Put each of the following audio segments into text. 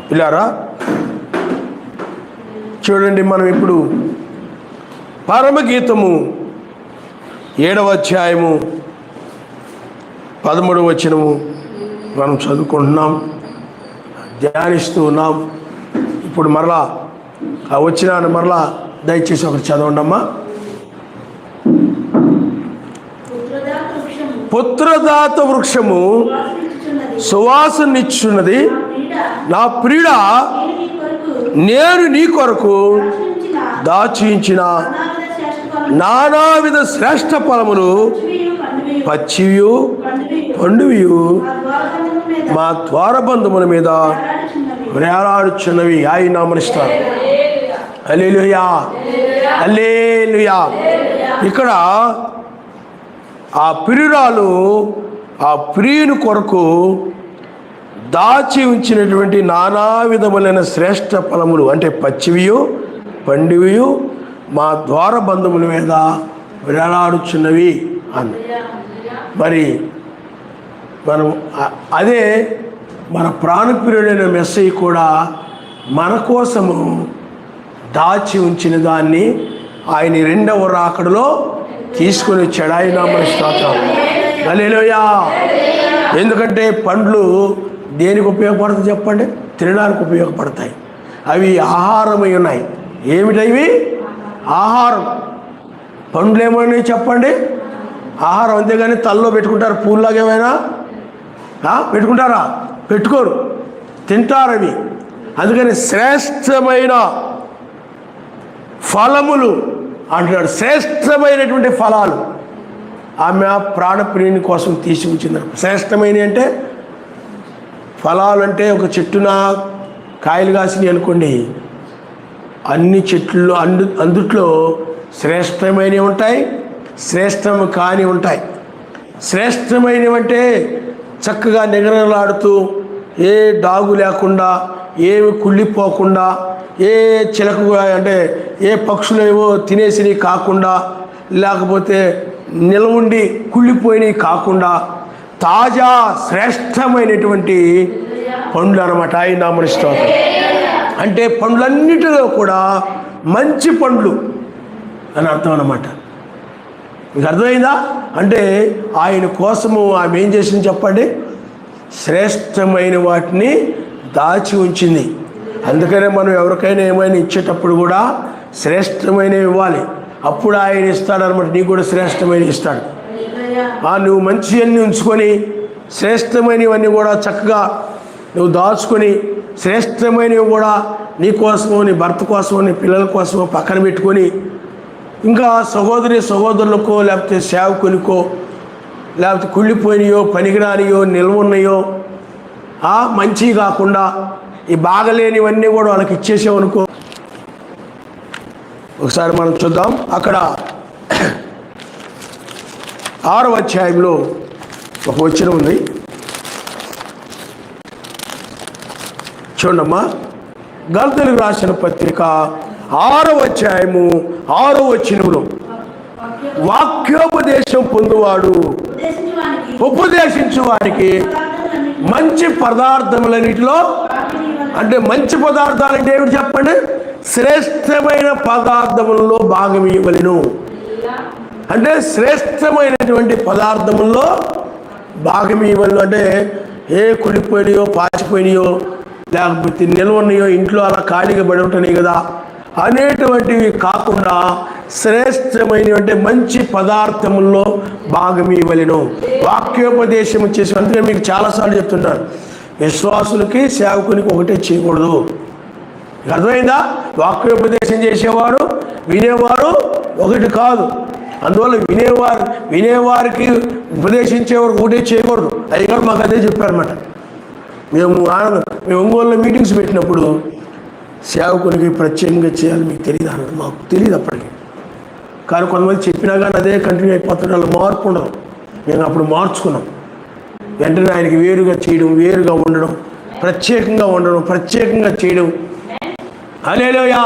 పిల్లారా చూడండి, మనం ఇప్పుడు పరమగీతము 7వ అధ్యాయము 13వ వచనము మనం చదువుకుంటున్నాం, ధ్యానిస్తూ ఉన్నాం. ఇప్పుడు మరలా ఆ వచనాన్ని మరలా దయచేసి ఒకటి చదవండి అమ్మా. పుత్రదాత వృక్షము సువాసనిచ్చున్నది, నా ప్రియుడ నేను నీ కొరకు దాచించిన నానావిధ శ్రేష్ఠ ఫలములు పచ్చివియు పండువియు మా ద్వారబంధముల మీద వేలాడుచున్నవి. ఆయన నామనిస్తారు. హల్లెలూయా, హల్లెలూయా. ఇక్కడ ఆ ప్రియురాలు ఆ ప్రియుని కొరకు దాచి ఉంచినటువంటి నానా విధములైన శ్రేష్ఠ ఫలములు అంటే పచ్చివియు పండివియు మా ద్వారబంధముల మీద వేలాడుచున్నవి అన్న. మరి మనం అదే మన ప్రాణప్రియుడైన మెస్సయ్య కూడా మన కోసము దాచి ఉంచిన దాన్ని ఆయన 2వ రాకడలో తీసుకొని వచ్చాడు. ఆయన మన స్తోత్రం. హల్లెలూయా. ఎందుకంటే పండ్లు దేనికి ఉపయోగపడుతుంది చెప్పండి? తినడానికి ఉపయోగపడతాయి. అవి ఆహారమై ఉన్నాయి. ఏమిటవి? ఆహారం. పండ్లు ఏమైనా చెప్పండి? ఆహారం. అంతేగాని తలలో పెట్టుకుంటారు పూల్లాగా ఏమైనా పెట్టుకుంటారా? పెట్టుకోరు, తింటారు అవి. అందుకని శ్రేష్టమైన ఫలములు అంటున్నాడు. శ్రేష్టమైనటువంటి ఫలాలు ఆమె ప్రాణప్రియుని కోసం తీసి ఉంచింది. శ్రేష్టమైనవి అంటే ఫలాలు అంటే ఒక చెట్టున కాయలు కాసినవి అనుకోండి, అన్ని చెట్లు అందుట్లో శ్రేష్టమైనవి ఉంటాయి, శ్రేష్టము కాని ఉంటాయి. శ్రేష్టమైనవి అంటే చక్కగా నిగనలాడుతూ ఏ డాగు లేకుండా, ఏమి కుళ్ళిపోకుండా, ఏ చిలక అంటే ఏ పక్షులు ఏవో తినేసినవి కాకుండా, లేకపోతే నిలవుండి కుళ్ళిపోయినవి కాకుండా తాజా శ్రేష్టమైనటువంటి పండ్లు అన్నమాట. ఆయన నామమున స్తోత్రం. అంటే పండ్లన్నిటిలో కూడా మంచి పండ్లు అని అర్థం అన్నమాట. మీకు అర్థమైందా? అంటే ఆయన కోసము ఆమె ఏం చేసింది చెప్పండి? శ్రేష్టమైన వాటిని దాచి ఉంచింది. అందుకనే మనం ఎవరికైనా ఏమైనా ఇచ్చేటప్పుడు కూడా శ్రేష్టమైనవి ఇవ్వాలి. అప్పుడు ఆయన ఇస్తాడనమాట. నీకు కూడా శ్రేష్టమైన ఇస్తాడు. నువ్వు మంచి అన్నీ ఉంచుకొని శ్రేష్టమైనవన్నీ కూడా చక్కగా నువ్వు దాచుకొని శ్రేష్టమైనవి కూడా నీ కోసమో, నీ భర్త కోసమో, నీ పిల్లల కోసమో పక్కన పెట్టుకొని ఇంకా సహోదరులకో లేకపోతే సేవకునికో, లేకపోతే కుళ్ళిపోయినాయో, పనికిరానియో, నిల్వ ఉన్నాయో, మంచివి కాకుండా ఈ బాగలేనివన్నీ కూడా వాళ్ళకి ఇచ్చేసామనుకో. ఒకసారి మనం చూద్దాం. అక్కడ 6వ అధ్యాయంలో ఒక వచనం ఉంది, చూడమ్మా. గలతీయులకు రాసిన పత్రిక 6వ అధ్యాయము 6వ వచనంలో వాక్యోపదేశం పొందువాడు ఉపదేశించు వారికి మంచి పదార్థములన్నిటిలో, అంటే మంచి పదార్థాలు అంటే ఏమిటి చెప్పండి? శ్రేష్టమైన పదార్థములలో భాగం ఇవ్వలేను. అంటే శ్రేష్టమైనటువంటి పదార్థముల్లో భాగం ఇవ్వలేను. అంటే ఏ కుళ్ళిపోయినాయో, పాచిపోయినాయో, లేకపోతే నిల్వన్నాయో, ఇంట్లో అలా ఖాళీగా పడి ఉంటున్నాయి కదా అనేటువంటివి కాకుండా శ్రేష్టమైన అంటే మంచి పదార్థముల్లో భాగం ఇవ్వలేను. వాక్యోపదేశం చేసి, అందుకని మీకు చాలాసార్లు చెప్తుంటారు, విశ్వాసులకి సేవకునికి ఒకటే చేయకూడదు. అర్థమైందా? వాక్యోపదేశం చేసేవారు వినేవారు ఒకటి కాదు. అందువల్ల వినేవారికి ఉపదేశించేవారు ఒకటే చేయకూడదు. అయ్యగారు మాకు అదే చెప్పారన్నమాట. మేము ఒంగోలులో మీటింగ్స్ పెట్టినప్పుడు సేవకునికి ప్రత్యేకంగా చేయాలి మీకు తెలియదు అన్నది. మాకు తెలియదు అప్పటికి. కానీ కొంతమంది చెప్పినా కానీ అదే కంటిన్యూ అయిపోతుంది. వాళ్ళు మార్పు ఉండదు. మేము అప్పుడు మార్చుకున్నాం. వెంటనే ఆయనకి వేరుగా చేయడం, వేరుగా ఉండడం, ప్రత్యేకంగా ఉండడం, ప్రత్యేకంగా చేయడం. హల్లెలూయా.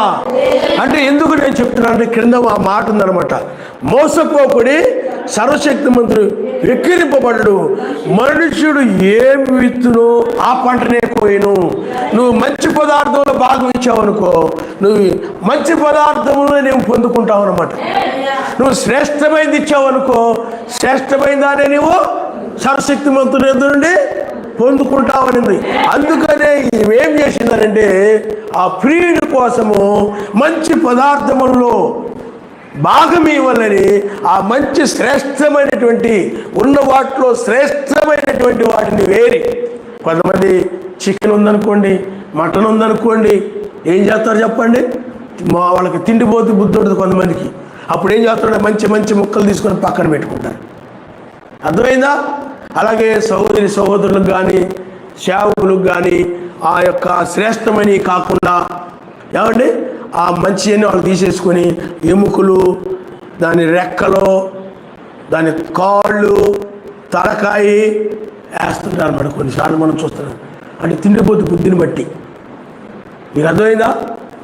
అంటే ఎందుకు నేను చెప్తున్నా అంటే క్రింద ఆ మాట ఉందన్నమాట. మోసపోకుడి సర్వశక్తిమంతుడు వెక్కిరింపబడడు. మనుషుడు ఏమి విత్తునో ఆ పంటనే కోయను. నువ్వు మంచి పదార్థంలో భాగం ఇచ్చావనుకో, నువ్వు మంచి పదార్థంలో నువ్వు పొందుకుంటావు అన్నమాట. నువ్వు శ్రేష్టమైనది ఇచ్చావనుకో, శ్రేష్టమైన దానే నువ్వు సర్వశక్తిమంతుడు ఎదురుండి పొందుకుంటావనింది. అందుకనే ఏం చేసిందనంటే ఆ ప్రియుడి కోసము మంచి పదార్థముల్లో భాగం ఇవ్వాలని ఆ మంచి శ్రేష్టమైనటువంటి ఉన్న వాటిలో శ్రేష్టమైనటువంటి వాటిని వేరి, కొంతమంది చికెన్ ఉందనుకోండి, మటన్ ఉందనుకోండి, ఏం చేస్తారు చెప్పండి? వాళ్ళకి తిండిపోతే బుద్ధి ఉంటుంది కొంతమందికి. అప్పుడు ఏం చేస్తాడు? మంచి మంచి ముక్కలు తీసుకొని పక్కన పెట్టుకుంటారు. అర్థమైందా? అలాగే సహోదరులకు కానీ సేవకులకు కానీ ఆ యొక్క శ్రేష్టమని కాకుండా ఏమండి ఆ మంచి అని వాళ్ళు తీసేసుకొని ఎముకలు, దాని రెక్కలు, దాని కాళ్ళు, తలకాయ వేస్తుంటారు అన్నమాట. కొన్నిసార్లు మనం చూస్తున్నాం. అంటే తిండిపోతు బుద్ధిని బట్టి. మీకు అర్థమైందా?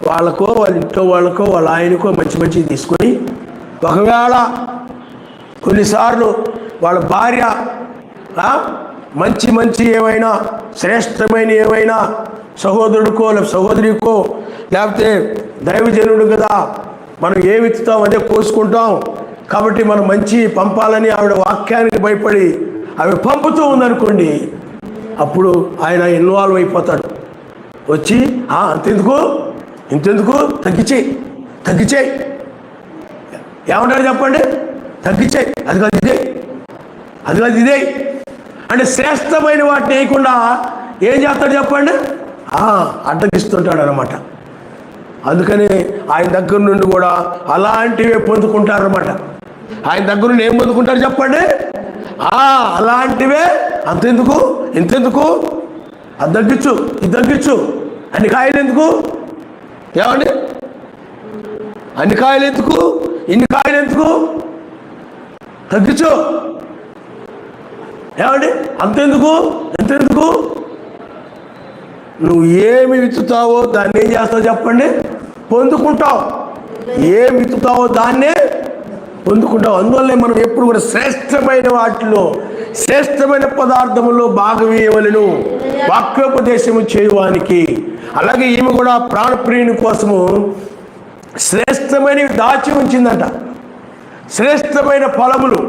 వాళ్ళకో వాళ్ళ ఇంట్లో వాళ్ళకో వాళ్ళ ఆయనకో మంచి మంచిది తీసుకొని, ఒకవేళ కొన్నిసార్లు వాళ్ళ భార్య మంచి మంచి ఏమైనా శ్రేష్టమైన ఏమైనా సహోదరుడికో లేకపోతే సహోదరికో లేకపోతే దైవజనుడు కదా, మనం ఏ విత్తుతాం అదే కోసుకుంటాం కాబట్టి మనం మంచి పంపాలని ఆవిడ వాక్యానికి భయపడి ఆవిడ పంపుతూ ఉందనుకోండి, అప్పుడు ఆయన ఇన్వాల్వ్ అయిపోతాడు. వచ్చి అంతెందుకు ఇంతెందుకు తగ్గించేయి ఏమంటారు చెప్పండి? తగ్గించేయి, అది కాదు ఇదే అంటే శ్రేష్టమైన వాటిని వేయకుండా ఏం చేస్తాడు చెప్పండి? అడ్డగిస్తుంటాడు అన్నమాట. అందుకని ఆయన దగ్గర నుండి కూడా అలాంటివే పొందుకుంటారన్నమాట. ఆయన దగ్గర నుండి ఏం పొందుకుంటారు చెప్పండి? అలాంటివే. అంతెందుకు ఇంతెందుకు, అది తగ్గించు ఇది తగ్గించు, అన్ని కాయలు ఎందుకు ఏమండి? అన్ని కాయలు ఎందుకు, ఇన్ని కాయలు ఎందుకు, తగ్గించు ఏమండి? అంతెందుకు ఎంతెందుకు? నువ్వు ఏమి విత్తుతావో దాన్ని ఏం చేస్తావు చెప్పండి? పొందుకుంటావు. ఏమి విత్తుతావో దాన్నే పొందుకుంటావు. అందువల్లే మనం ఎప్పుడు కూడా శ్రేష్టమైన వాటిలో శ్రేష్టమైన పదార్థములో భాగం ఇవ్వవలెను వాక్యోపదేశము చేయడానికి. అలాగే ఈమె కూడా ప్రాణప్రియుని కోసము శ్రేష్టమైనవి దాచి ఉంచిందంట. శ్రేష్టమైన ఫలములు,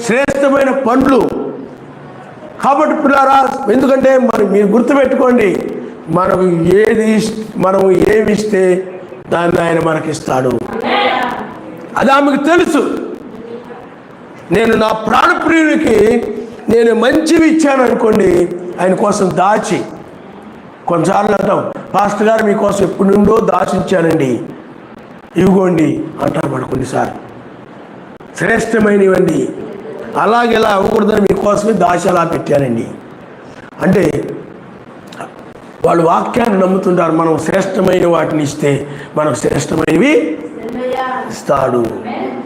శ్రేష్టమైన పండ్లు. కాబట్టి పిల్లారా, ఎందుకంటే మీరు గుర్తుపెట్టుకోండి, మనము ఏమి ఇస్తే దాన్ని ఆయన మనకిస్తాడు. అది ఆమెకు తెలుసు. నేను నా ప్రాణప్రియునికి నేను మంచివి ఇచ్చాను అనుకోండి, ఆయన కోసం దాచి. కొన్నిసార్లు అంటాం, పాస్టర్ గారు మీకోసం ఎప్పుడు నుండో దాచించానండి, ఇవ్వండి అంటారు మన కొన్నిసార్లు. శ్రేష్టమైనవండి, అలాగేలా అవ్వకూడదని మీకోసమే దాచి అలా పెట్టానండి అంటే వాళ్ళు వాక్యాన్ని నమ్ముతుంటారు. మనం శ్రేష్టమైన వాటిని ఇస్తే మనకు శ్రేష్టమైనవి ఇస్తాడు.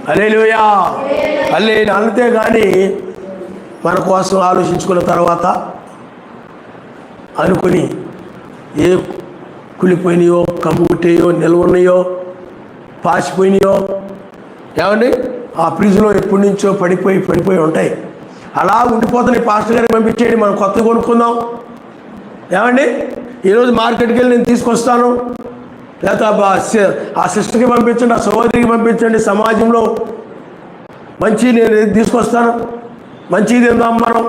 హల్లెలూయా, హల్లెలూయా. అంతేగాని మన కోసం ఆలోచించుకున్న తర్వాత అనుకుని ఏ కులిపోయినాయో, కమ్ము కుట్టాయో, నిల్వన్నాయో, పాసిపోయినాయో ఏమండి ఆ ఫ్రిడ్జ్లో ఎప్పటి నుంచో పడిపోయి ఉంటాయి. అలా ఉండిపోతున్నాయి. పాస్టర్ గారికి పంపించేయండి, మనం కొత్తగా కొనుక్కుందాం. ఈరోజు మార్కెట్కి వెళ్ళి నేను తీసుకొస్తాను, లేకపోతే ఆ సిస్టర్కి పంపించండి, ఆ సహోదరికి పంపించండి, సమాజంలో మంచి నేను తీసుకొస్తాను, మంచిది తిందాం మనం.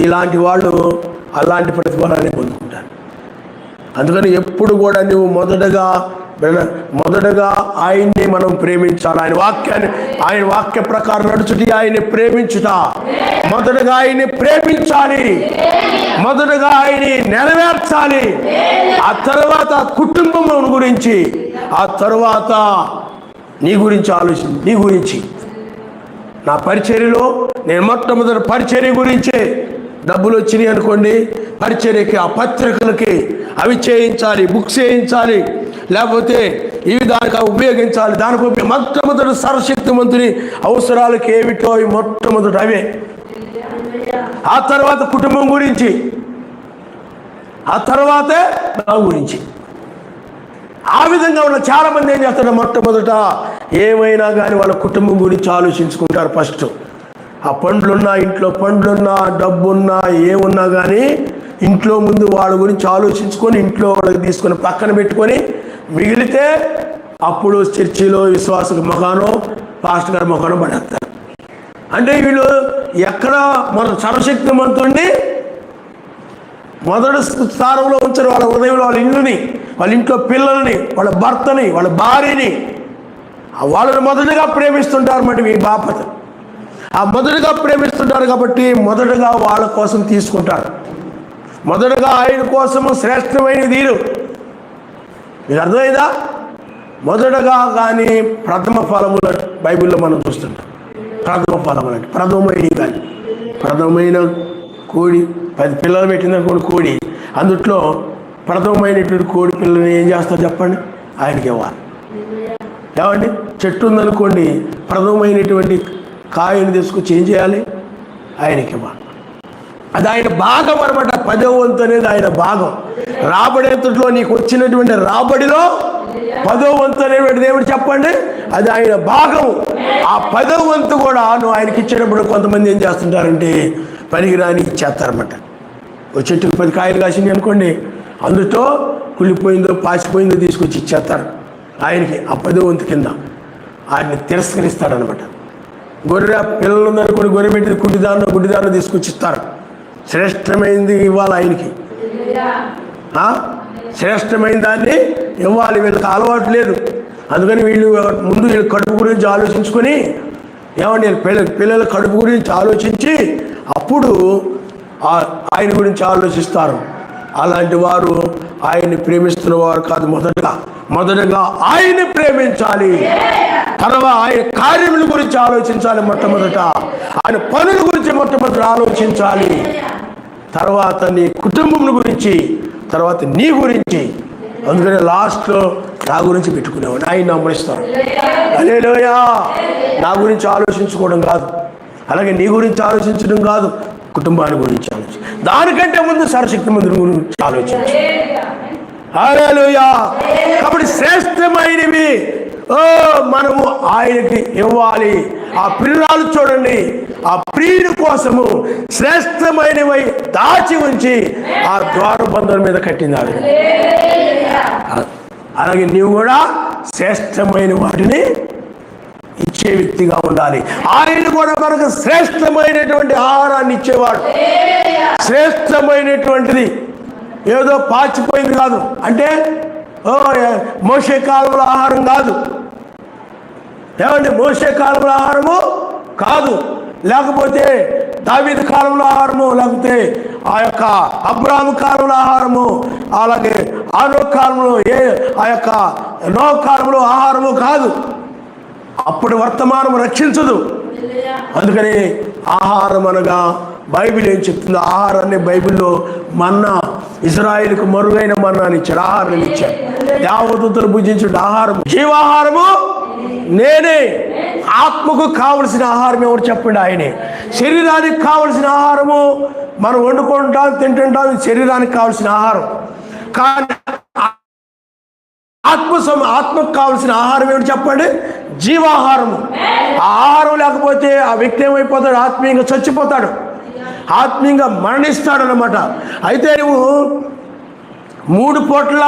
ఇలాంటి వాళ్ళు అలాంటి ప్రతిఫలాన్ని పొందుకుంటారు. అందుకని ఎప్పుడు కూడా నువ్వు మొదటగా ఆయన్ని మనం ప్రేమించాలి. ఆయన వాక్య ప్రకారం నడుచుటి ఆయన్ని ప్రేమించుట. మొదటగా ఆయన్ని ప్రేమించాలి, మొదటగా ఆయన్ని నెరవేర్చాలి. ఆ తర్వాత కుటుంబం గురించి, ఆ తర్వాత నీ గురించి ఆలోచించి, నీ గురించి. నా పరిచర్యలో నేను మొట్టమొదటి పరిచర్య గురించే డబ్బులు వచ్చినాయి అనుకోండి, పరిచర్యకి ఆ పత్రికలకి అవి చేయించాలి, బుక్స్ చేయించాలి, లేకపోతే ఇవి దానికి ఉపయోగించాలి. దానికి మొట్టమొదటి సర్వశక్తిమంతుని అవసరాలకు ఏమిటో మొట్టమొదటి అవే. ఆ తర్వాత కుటుంబం గురించి, ఆ తర్వాతే నా గురించి. ఆ విధంగా ఉన్న చాలామంది ఏం చేస్తారు, మొట్టమొదట ఏమైనా కానీ వాళ్ళ కుటుంబం గురించి ఆలోచించుకుంటారు. ఫస్ట్ ఆ పండ్లున్నా, ఇంట్లో పండ్లున్నా, డబ్బున్నా, ఏమున్నా కానీ ఇంట్లో ముందు వాళ్ళ గురించి ఆలోచించుకొని ఇంట్లో వాళ్ళకి తీసుకొని పక్కన పెట్టుకొని మిగిలితే అప్పుడు చర్చిలో విశ్వాసకు ముఖానో పాస్టర్ గారి ముఖానో పడేస్తారు. అంటే వీళ్ళు ఎక్కడ మన సర్వశక్తిమంతుడిని మొదటి స్థానంలో ఉంచారు. వాళ్ళ హృదయంలో వాళ్ళ ఇల్లుని, వాళ్ళ ఇంట్లో పిల్లల్ని, వాళ్ళ భర్తని, వాళ్ళ భార్యని, వాళ్ళని మొదటిగా ప్రేమిస్తుంటారు అన్నమాట. మీ బాపత ఆ మొదటిగా ప్రేమిస్తుంటారు కాబట్టి మొదటగా వాళ్ళ కోసం తీసుకుంటారు. మొదటగా ఆయన కోసము శ్రేష్టమైన తీరు. మీకు అర్థమైందా? మొదటగా కానీ ప్రథమ ఫలములు బైబిల్లో మనం చూస్తుంటాం. ప్రథమ ఫలములు అంటే ప్రథమైనవి కానీ, ప్రథమైన కోడి 10 పిల్లలు పెట్టిందనుకోండి కోడి, అందుట్లో ప్రథమమైనటువంటి కోడి పిల్లని ఏం చేస్తారు చెప్పండి? ఆయనకి ఇవ్వాలి. ఏమండి, చెట్టు ఉందనుకోండి, ప్రథమమైనటువంటి కాయను తీసుకొచ్చి ఏం చేయాలి? ఆయనకి ఇవ్వాలి. అది ఆయన భాగం అనమాట. 10వ వంతు అనేది ఆయన భాగం. రాబడేంతట్లో నీకు వచ్చినటువంటి రాబడిలో 10వ వంతు అనేటువంటి దేవుడు చెప్పండి, అది ఆయన భాగం. ఆ 10వ వంతు కూడా నువ్వు ఆయనకి ఇచ్చేటప్పుడు కొంతమంది ఏం చేస్తుంటారంటే పనికిరాని ఇచ్చేస్తారన్నమాట. ఒక చెట్టుకు 10 కాయలు కాసింది అనుకోండి, అందుతో కుళ్ళిపోయిందో పాసిపోయిందో తీసుకొచ్చి ఇచ్చేస్తారు ఆయనకి. ఆ 10వ వంతు కింద ఆయన్ని తిరస్కరిస్తాడనమాట. గొర్రె పిల్లలు ఉందనుకోండి, గొర్రె పెట్టి గుడ్డిదాన్ని తీసుకొచ్చి ఇస్తారు. శ్రేష్టమైనది ఇవ్వాలి ఆయనకి. శ్రేష్టమైన దాన్ని ఇవ్వాలి. వీళ్ళకి అలవాటు లేదు. అందుకని వీళ్ళు ముందు వీళ్ళ కడుపు గురించి ఆలోచించుకొని, ఏమండి పిల్లల కడుపు గురించి ఆలోచించి అప్పుడు ఆయన గురించి ఆలోచిస్తారు. అలాంటి వారు ఆయన్ని ప్రేమిస్తున్న వారు కాదు. మొదటగా ఆయన్ని ప్రేమించాలి. తర్వాత ఆయన కార్యముల గురించి ఆలోచించాలి. మొట్టమొదట ఆయన పనుల గురించి మొట్టమొదట ఆలోచించాలి. తర్వాత నీ కుటుంబం గురించి, తర్వాత నీ గురించి. అందుకని లాస్ట్లో నా గురించి పెట్టుకునేవాడు. ఆయన నమ్మరిస్తాను. హల్లెలూయా. నా గురించి ఆలోచించుకోవడం కాదు, అలాగే నీ గురించి ఆలోచించడం కాదు, కుటుంబాన్ని గురించి ఆలోచించు. దానికంటే ముందు సర్వశక్తి మందుని గురించి ఆలోచించు. హల్లెలూయా. కాబట్టి శ్రేష్టమైనవి మనము ఆయనకి ఇవ్వాలి. ఆ ప్రియురాలు చూడండి, ఆ ప్రియుడి కోసము శ్రేష్టమైనవి దాచి ఉంచి ఆ ద్వారబంధం మీద కట్టింది. అలాగే నీవు కూడా శ్రేష్టమైన వాటిని ఇచ్చే వ్యక్తిగా ఉండాలి. ఆయన కూడా మనకు శ్రేష్టమైనటువంటి ఆహారాన్ని ఇచ్చేవాడు. శ్రేష్టమైనటువంటిది ఏదో పాచిపోయింది కాదు. అంటే మోషే కాలంలో ఆహారం కాదు. ఏమంటే మోషే కాలంలో ఆహారము కాదు, లేకపోతే దావీదు కాలంలో ఆహారము, లేకపోతే ఆ యొక్క అబ్రాహాము కాలంలో ఆహారము, అలాగే ఆనో కాలంలో ఆ యొక్క నోహ కాలంలో ఆహారము కాదు. అప్పుడు వర్తమానం రక్షించదు. అందుకని ఆహారం అనగా బైబిల్ ఏం చెప్తుందో, ఆహారాన్ని బైబిల్లో మన్నా, ఇజ్రాయిల్కు మరుగైన మన్నాని ఇచ్చాడు, ఆహారాన్ని ఇచ్చాడు. దేవదూతలు భుజించే ఆహారం జీవాహారము నేనే. ఆత్మకు కావలసిన ఆహారం ఎవరు చెప్పండి? ఆయనే. శరీరానికి కావలసిన ఆహారము మనం వండుకుంటాం, తింటుంటాం, శరీరానికి కావలసిన ఆహారం. కానీ ఆత్మకు కావలసిన ఆహారం ఏమిటి చెప్పండి? జీవాహారము. ఆ ఆహారం లేకపోతే ఆ వ్యక్తి ఏమైపోతాడు? ఆత్మీయంగా చచ్చిపోతాడు, ఆత్మీయంగా మరణిస్తాడు అన్నమాట. అయితే నువ్వు 3 పూట్ల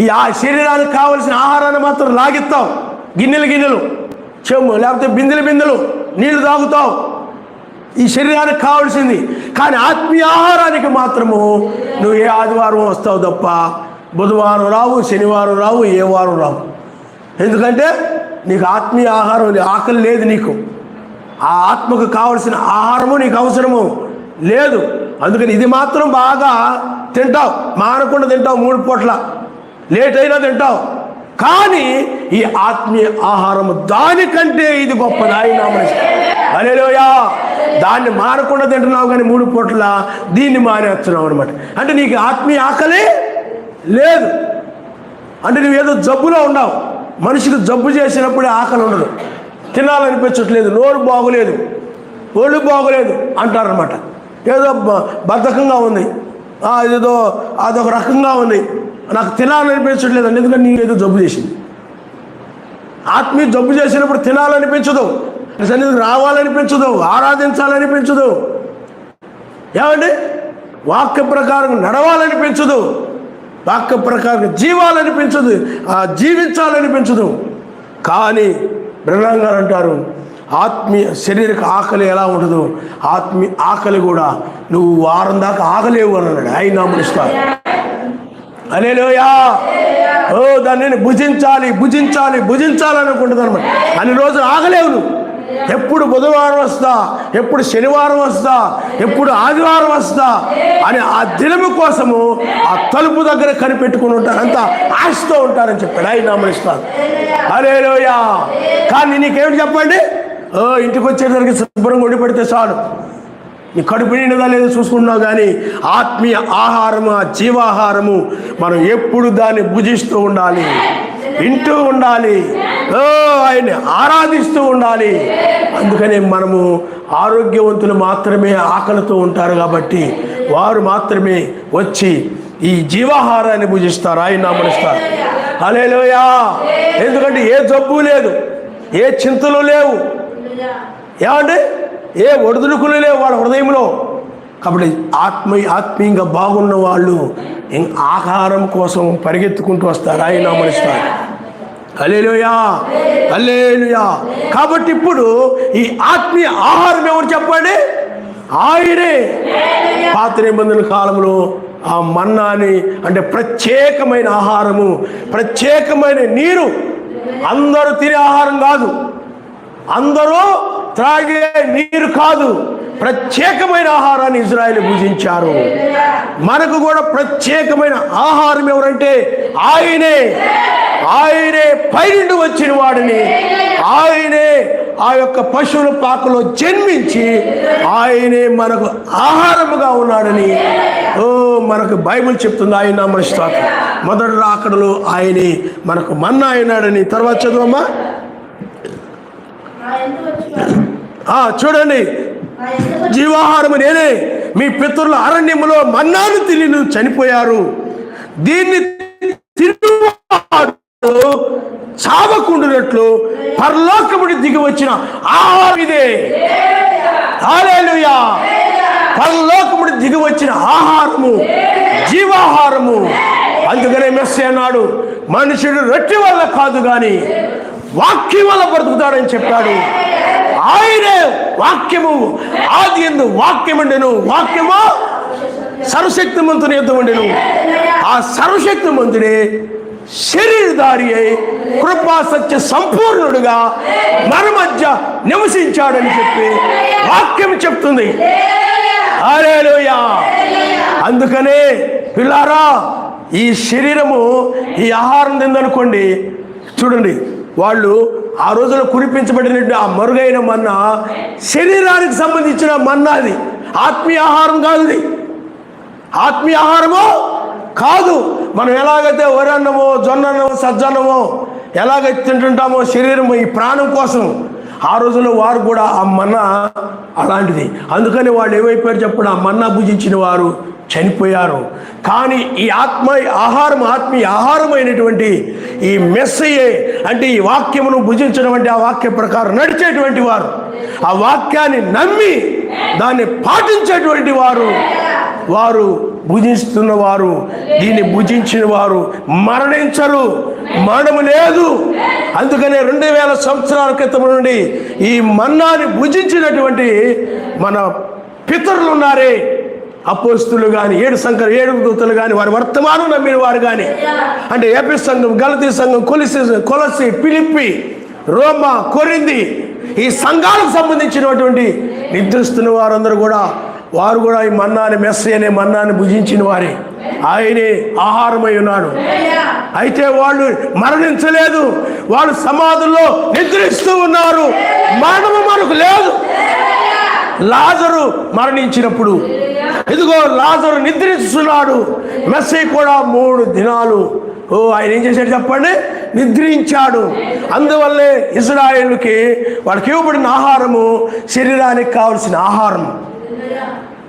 ఈ శరీరానికి కావలసిన ఆహారాన్ని మాత్రం లాగిస్తావు. గిన్నెలు చెమ్ము, లేకపోతే బిందెలు నీళ్లు తాగుతావు, ఈ శరీరానికి కావాల్సింది. కానీ ఆత్మీయ ఆహారానికి మాత్రము నువ్వు ఏ ఆదివారం వస్తావు తప్ప బుధవారం రావు, శనివారం రావు, ఏ వారం రావు. ఎందుకంటే నీకు ఆత్మీయ ఆహారం ఆకలి లేదు. నీకు ఆ ఆత్మకు కావలసిన ఆహారము నీకు అవసరము లేదు. అందుకని ఇది మాత్రం బాగా తింటావు, మానకుండా తింటావు, 3 పూట్ల, లేట్ అయినా తింటావు. కానీ ఈ ఆత్మీయ ఆహారము దానికంటే ఇది గొప్పది. ఆయన హల్లెలూయా. దాన్ని మానకుండా తింటున్నావు, కానీ 3 పూట్ల దీన్ని మానేస్తున్నావు అనమాట. అంటే నీకు ఆత్మీయ ఆకలి లేదు. అంటే నువ్వేదో జబ్బులో ఉన్నావు. మనిషికి జబ్బు చేసినప్పుడే ఆకలి ఉండదు, తినాలనిపించట్లేదు, నోరు బాగోలేదు, ఒళ్ళు బాగోలేదు అంటారనమాట. ఏదో బద్ధకంగా ఉంది, ఏదో అదొక రకంగా ఉంది, నాకు తినాలనిపించట్లేదండి, ఎందుకంటే నీ ఏదో జబ్బు చేసింది. ఆత్మీయ జబ్బు చేసినప్పుడు తినాలనిపించదు, సన్నిధికి రావాలనిపించదు, ఆరాధించాలనిపించదు, ఏమండి వాక్య ప్రకారం నడవాలనిపించదు, వాక్య ప్రకారం జీవించాలనిపించదు. కానీ బ్రహ్మం గారు అంటారు, ఆత్మీయ శరీరక ఆకలి ఎలా ఉంటుందో ఆత్మీయ ఆకలి కూడా నువ్వు వారం దాకా ఆగలేవు అని అన్నాడు. ఆయన నామనిస్తారు. హల్లెలూయా. ఓ దాన్ని భుజించాలి అనుకుంటుంది అనమాట. అన్ని రోజులు ఆగలేవు నువ్వు. ఎప్పుడు బుధవారం వస్తా, ఎప్పుడు శనివారం వస్తా, ఎప్పుడు ఆదివారం వస్తా అని ఆ దినము కోసము ఆ తలుపు దగ్గర కనిపెట్టుకుని ఉంటారు, అంతా ఆశతో ఉంటారని చెప్పాడు. ఆయన నామనిస్తారు. హల్లెలూయా. కానీ నీకేమిటి చెప్పండి, ఇంటికి వచ్చేసరికి శుభ్రంగా వండి పెడితే చాలు, నీ కడుపు నిండుగా లేదో చూసుకుంటున్నావు. కానీ ఆత్మీయ ఆహారము, ఆ జీవాహారము మనం ఎప్పుడు దాన్ని భుజిస్తూ ఉండాలి, వింటూ ఉండాలి, ఆయన్ని ఆరాధిస్తూ ఉండాలి. అందుకని మనము ఆరోగ్యవంతులు మాత్రమే ఆకలితో ఉంటారు కాబట్టి వారు మాత్రమే వచ్చి ఈ జీవాహారాన్ని భుజిస్తారు, ఆయన నామనిస్తారు. హల్లెలూయా. ఎందుకంటే ఏ జబ్బు లేదు, ఏ చింతలు లేవు, ఏమంటే ఏ ఒడిదుడుకులు లేవు వాళ్ళ హృదయంలో. కాబట్టి ఆత్మీయంగా బాగున్న వాళ్ళు ఆహారం కోసం పరిగెత్తుకుంటూ వస్తారు, ఆయన నామనిస్తారు. హల్లెలూయా, హల్లెలూయా. కాబట్టి ఇప్పుడు ఈ ఆత్మీయ ఆహారం ఎవరు చెప్పండి, ఆయనే. పాత నిబంధనల కాలంలో ఆ మన్నాని అంటే ప్రత్యేకమైన ఆహారము, ప్రత్యేకమైన నీరు. అందరూ తినే ఆహారం కాదు, అందరూ త్రాగే నీరు కాదు, ప్రత్యేకమైన ఆహారాన్ని ఇజ్రాయేలు భుజించారు. మనకు కూడా ప్రత్యేకమైన ఆహారం ఎవరంటే ఆయనే. ఆయనే పైనుండి వచ్చిన వాడిని, ఆయనే ఆ యొక్క పశువుల పాకలో జన్మించి ఆయనే మనకు ఆహారముగా ఉన్నాడని మనకు బైబిల్ చెప్తుంది. ఆయన నామనిస్తారు. మొదటి రాకడలో ఆయనే మనకు మన్నా అయినాడని. తర్వాత చదువమ్మా. చూడండి, జీవాహారము నేనే. మీ పితరుల అరణ్యములో మన్నాను తిని చనిపోయారు, దీన్ని తిరుగువాడు చావకుండునట్లు పరలోకముడి దిగి వచ్చిన ఆహారం ఇదే. హల్లెలూయా. పరలోకముడి దిగి వచ్చిన ఆహారము జీవాహారము. అందుకనే మెస్సీయ అన్నాడు, మనుషుడు రొట్టె వల్ల కాదు కానీ వాక్యం వల్ల బ్రతుకుతాడని చెప్పాడు. ఆయనే వాక్యము. ఆది యందు వాక్యముండెను, వాక్యము సర్వశక్తిమంతుని యొద్ద ఉండెను. ఆ సర్వశక్తిమంతుడే శరీరధారి అయి కృపా సత్య సంపూర్ణుడుగా మన మధ్య నివసించాడని చెప్పి వాక్యం చెప్తుంది. హల్లెలూయా. అందుకనే పిల్లారా, ఈ శరీరము ఈ ఆహారం తిందనుకోండి, చూడండి వాళ్ళు ఆ రోజులో కురిపించబడినట్టు ఆ మరుగైన మన్నా శరీరానికి సంబంధించిన మన్నాది, ఆత్మీయ ఆహారం కాదు. ఆత్మీయ ఆహారము కాదు. మనం ఎలాగైతే వరన్నమో జొన్నన్నమో సజ్జన్నమో ఎలాగైతే తింటుంటామో శరీరము ఈ ప్రాణం కోసం, ఆ రోజుల్లో వారు కూడా ఆ మన్నా అలాంటిది. అందుకని వాళ్ళు ఏమైపోయారు చెప్పండి, ఆ మన్నా భుజించిన వారు చనిపోయారు. కానీ ఈ ఆత్మీయ ఆహారమైనటువంటి ఈ మెస్సయే అంటే ఈ వాక్యమును భుజించడం అంటే ఆ వాక్య ప్రకారం నడిచేటువంటి వారు, ఆ వాక్యాన్ని నమ్మి దాన్ని పాటించేటువంటి వారు భుజిస్తున్నవారు, దీన్ని భుజించిన వారు మరణించరు, మరణము లేదు. అందుకనే 2000 సంవత్సరాల క్రితం నుండి ఈ మన్నాని భుజించినటువంటి మన పితరులు ఉన్నారే, అపోస్తులు కానీ 7 దూతలు కానీ వారి వర్తమానం నమ్మిన వారు కానీ, అంటే ఏపీ సంఘం, గలతీ సంఘం, కొలసి, ఫిలిప్పి, రోమా, కొరింథీ, ఈ సంఘాలకు సంబంధించినటువంటి నిద్రిస్తున్న వారందరూ కూడా వారు కూడా ఈ మన్నాని మెస్సీ అనే మన్నాని భుజించిన వారే. ఆయనే ఆహారమై ఉన్నాడు. అయితే వాళ్ళు మరణించలేదు, వాళ్ళు సమాధుల్లో నిద్రిస్తూ ఉన్నారు. మరణము మనకు లేదు. లాజరు మరణించినప్పుడు ఇదిగో లాజరు నిద్రిస్తున్నాడు. మెస్సీ కూడా 3 దినాలు ఆయన ఏం చేశాడు చెప్పండి, నిద్రించాడు. అందువల్లే ఇశ్రాయేలుకి వాళ్ళకి ఇవ్వబడిన ఆహారము శరీరానికి కావలసిన ఆహారం.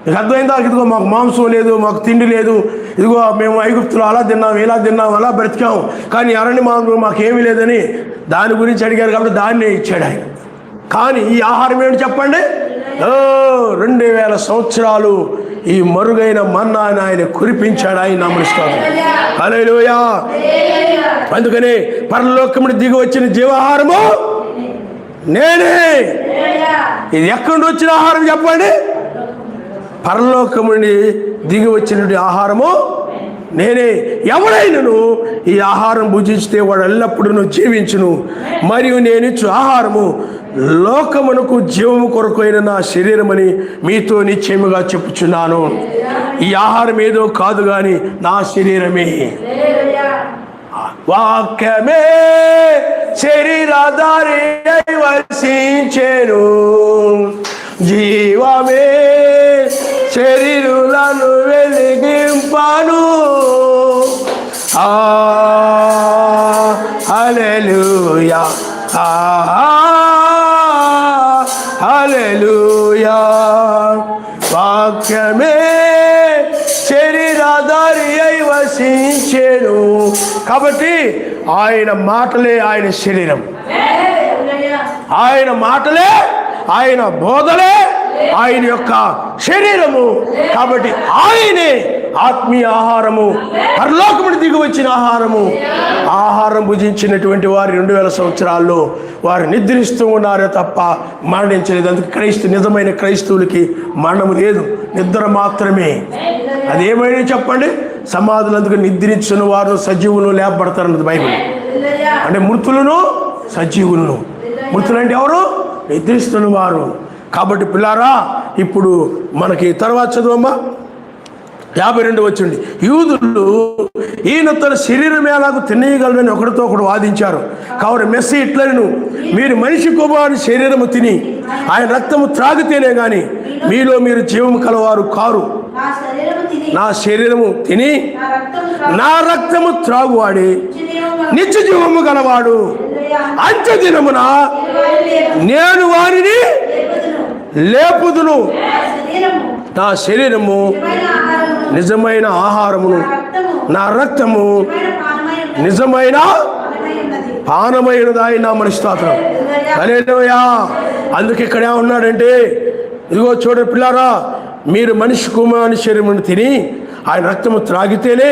మీకు అర్థమైందా? ఇదిగో మాకు మాంసం లేదు, మాకు తిండి లేదు, ఇదిగో మేము ఐగుప్తులో అలా తిన్నాం, ఇలా తిన్నాం, అలా బ్రతికాం, కానీ అరణ్య మాంసం మాకేమీ లేదని దాని గురించి అడిగారు కాబట్టి దాన్నే ఇచ్చాడు ఆయన. కానీ ఈ ఆహారం ఏంటి చెప్పండి? 2000 సంవత్సరాలు ఈ మరుగైన మన్నాని ఆయన కురిపించాడు. ఆయన నమస్కారం. హల్లెలూయా. అందుకని పరలోకముని దిగి వచ్చిన జీవాహారము నేనే. ఇది ఎక్కడి నుండి వచ్చిన ఆహారం చెప్పండి? పరలోకముని దిగి వచ్చిన ఆహారము నేనే. ఎవడైనను ఈ ఆహారం భుజిస్తే వాడు ఎల్లప్పుడూ జీవించును. మరియు నేనిచ్చు ఆహారము లోకమునకు జీవము కొరకైన నా శరీరమని మీతో నిశ్చయముగా చెప్పుచున్నాను. ఈ ఆహారం ఏదో కాదు కానీ నా శరీరమే. వాక్యమే శరీరధారి అయి వసించెను, జీవమే శరీరులను వెలిగింపను. హల్లెలూయా, హల్లెలూయా. వాక్యమే శరీరధారి అయి వసించెను. కాబట్టి ఆయన మాటలే ఆయన శరీరం, ఆయన మాటలే ఆయన బోధలే ఆయన యొక్క శరీరము. కాబట్టి ఆయనే ఆత్మీయ ఆహారము, పరలోకముని దిగి వచ్చిన ఆహారము. ఆహారం భుజించినటువంటి వారు 2000 సంవత్సరాల్లో వారు నిద్రిస్తూ ఉన్నారే తప్ప మరణించలేదు. అందుకే నిజమైన క్రైస్తవులకి మరణము లేదు, నిద్ర మాత్రమే. అదేమైనా చెప్పండి? సమాధులు అందుకు నిద్రించిన వారు సజీవులను లేపబడతారన్నది బైబిల్. అంటే మృతులను సజీవులను. మృతులు అంటే ఎవరు? నిద్రిస్తున్న వారు. కాబట్టి పిల్లారా, ఇప్పుడు మనకి తర్వాత చదువమ్మా 52 వచ్చింది. యూదులు ఈయన తన శరీరం ఎలాగో తినేయగలరని ఒకరితో ఒకడు వాదించారు. కావున మెస్సి ఇట్లను, మీరు మనిషి కుమారుని శరీరము తిని ఆయన రక్తము త్రాగితేనే గాని మీలో మీరు జీవము కలవారు కారు. నా శరీరము తిని నా రక్తము త్రాగువాడి నిత్య జీవము గలవాడు. అంత్య దినమున నేను వారిని లేపుదును. నా శరీరము నిజమైన ఆహారమును, నా రక్తము నిజమైన పానమైనది. ఆయన మన స్తోత్రం. హల్లెలూయా. అందుకే ఇక్కడ ఏమన్నాడంటే, ఇదిగో చూడండి పిల్లారా, మీరు మనిషి కుమారుని శరీరమును తిని ఆయన రక్తము త్రాగితేనే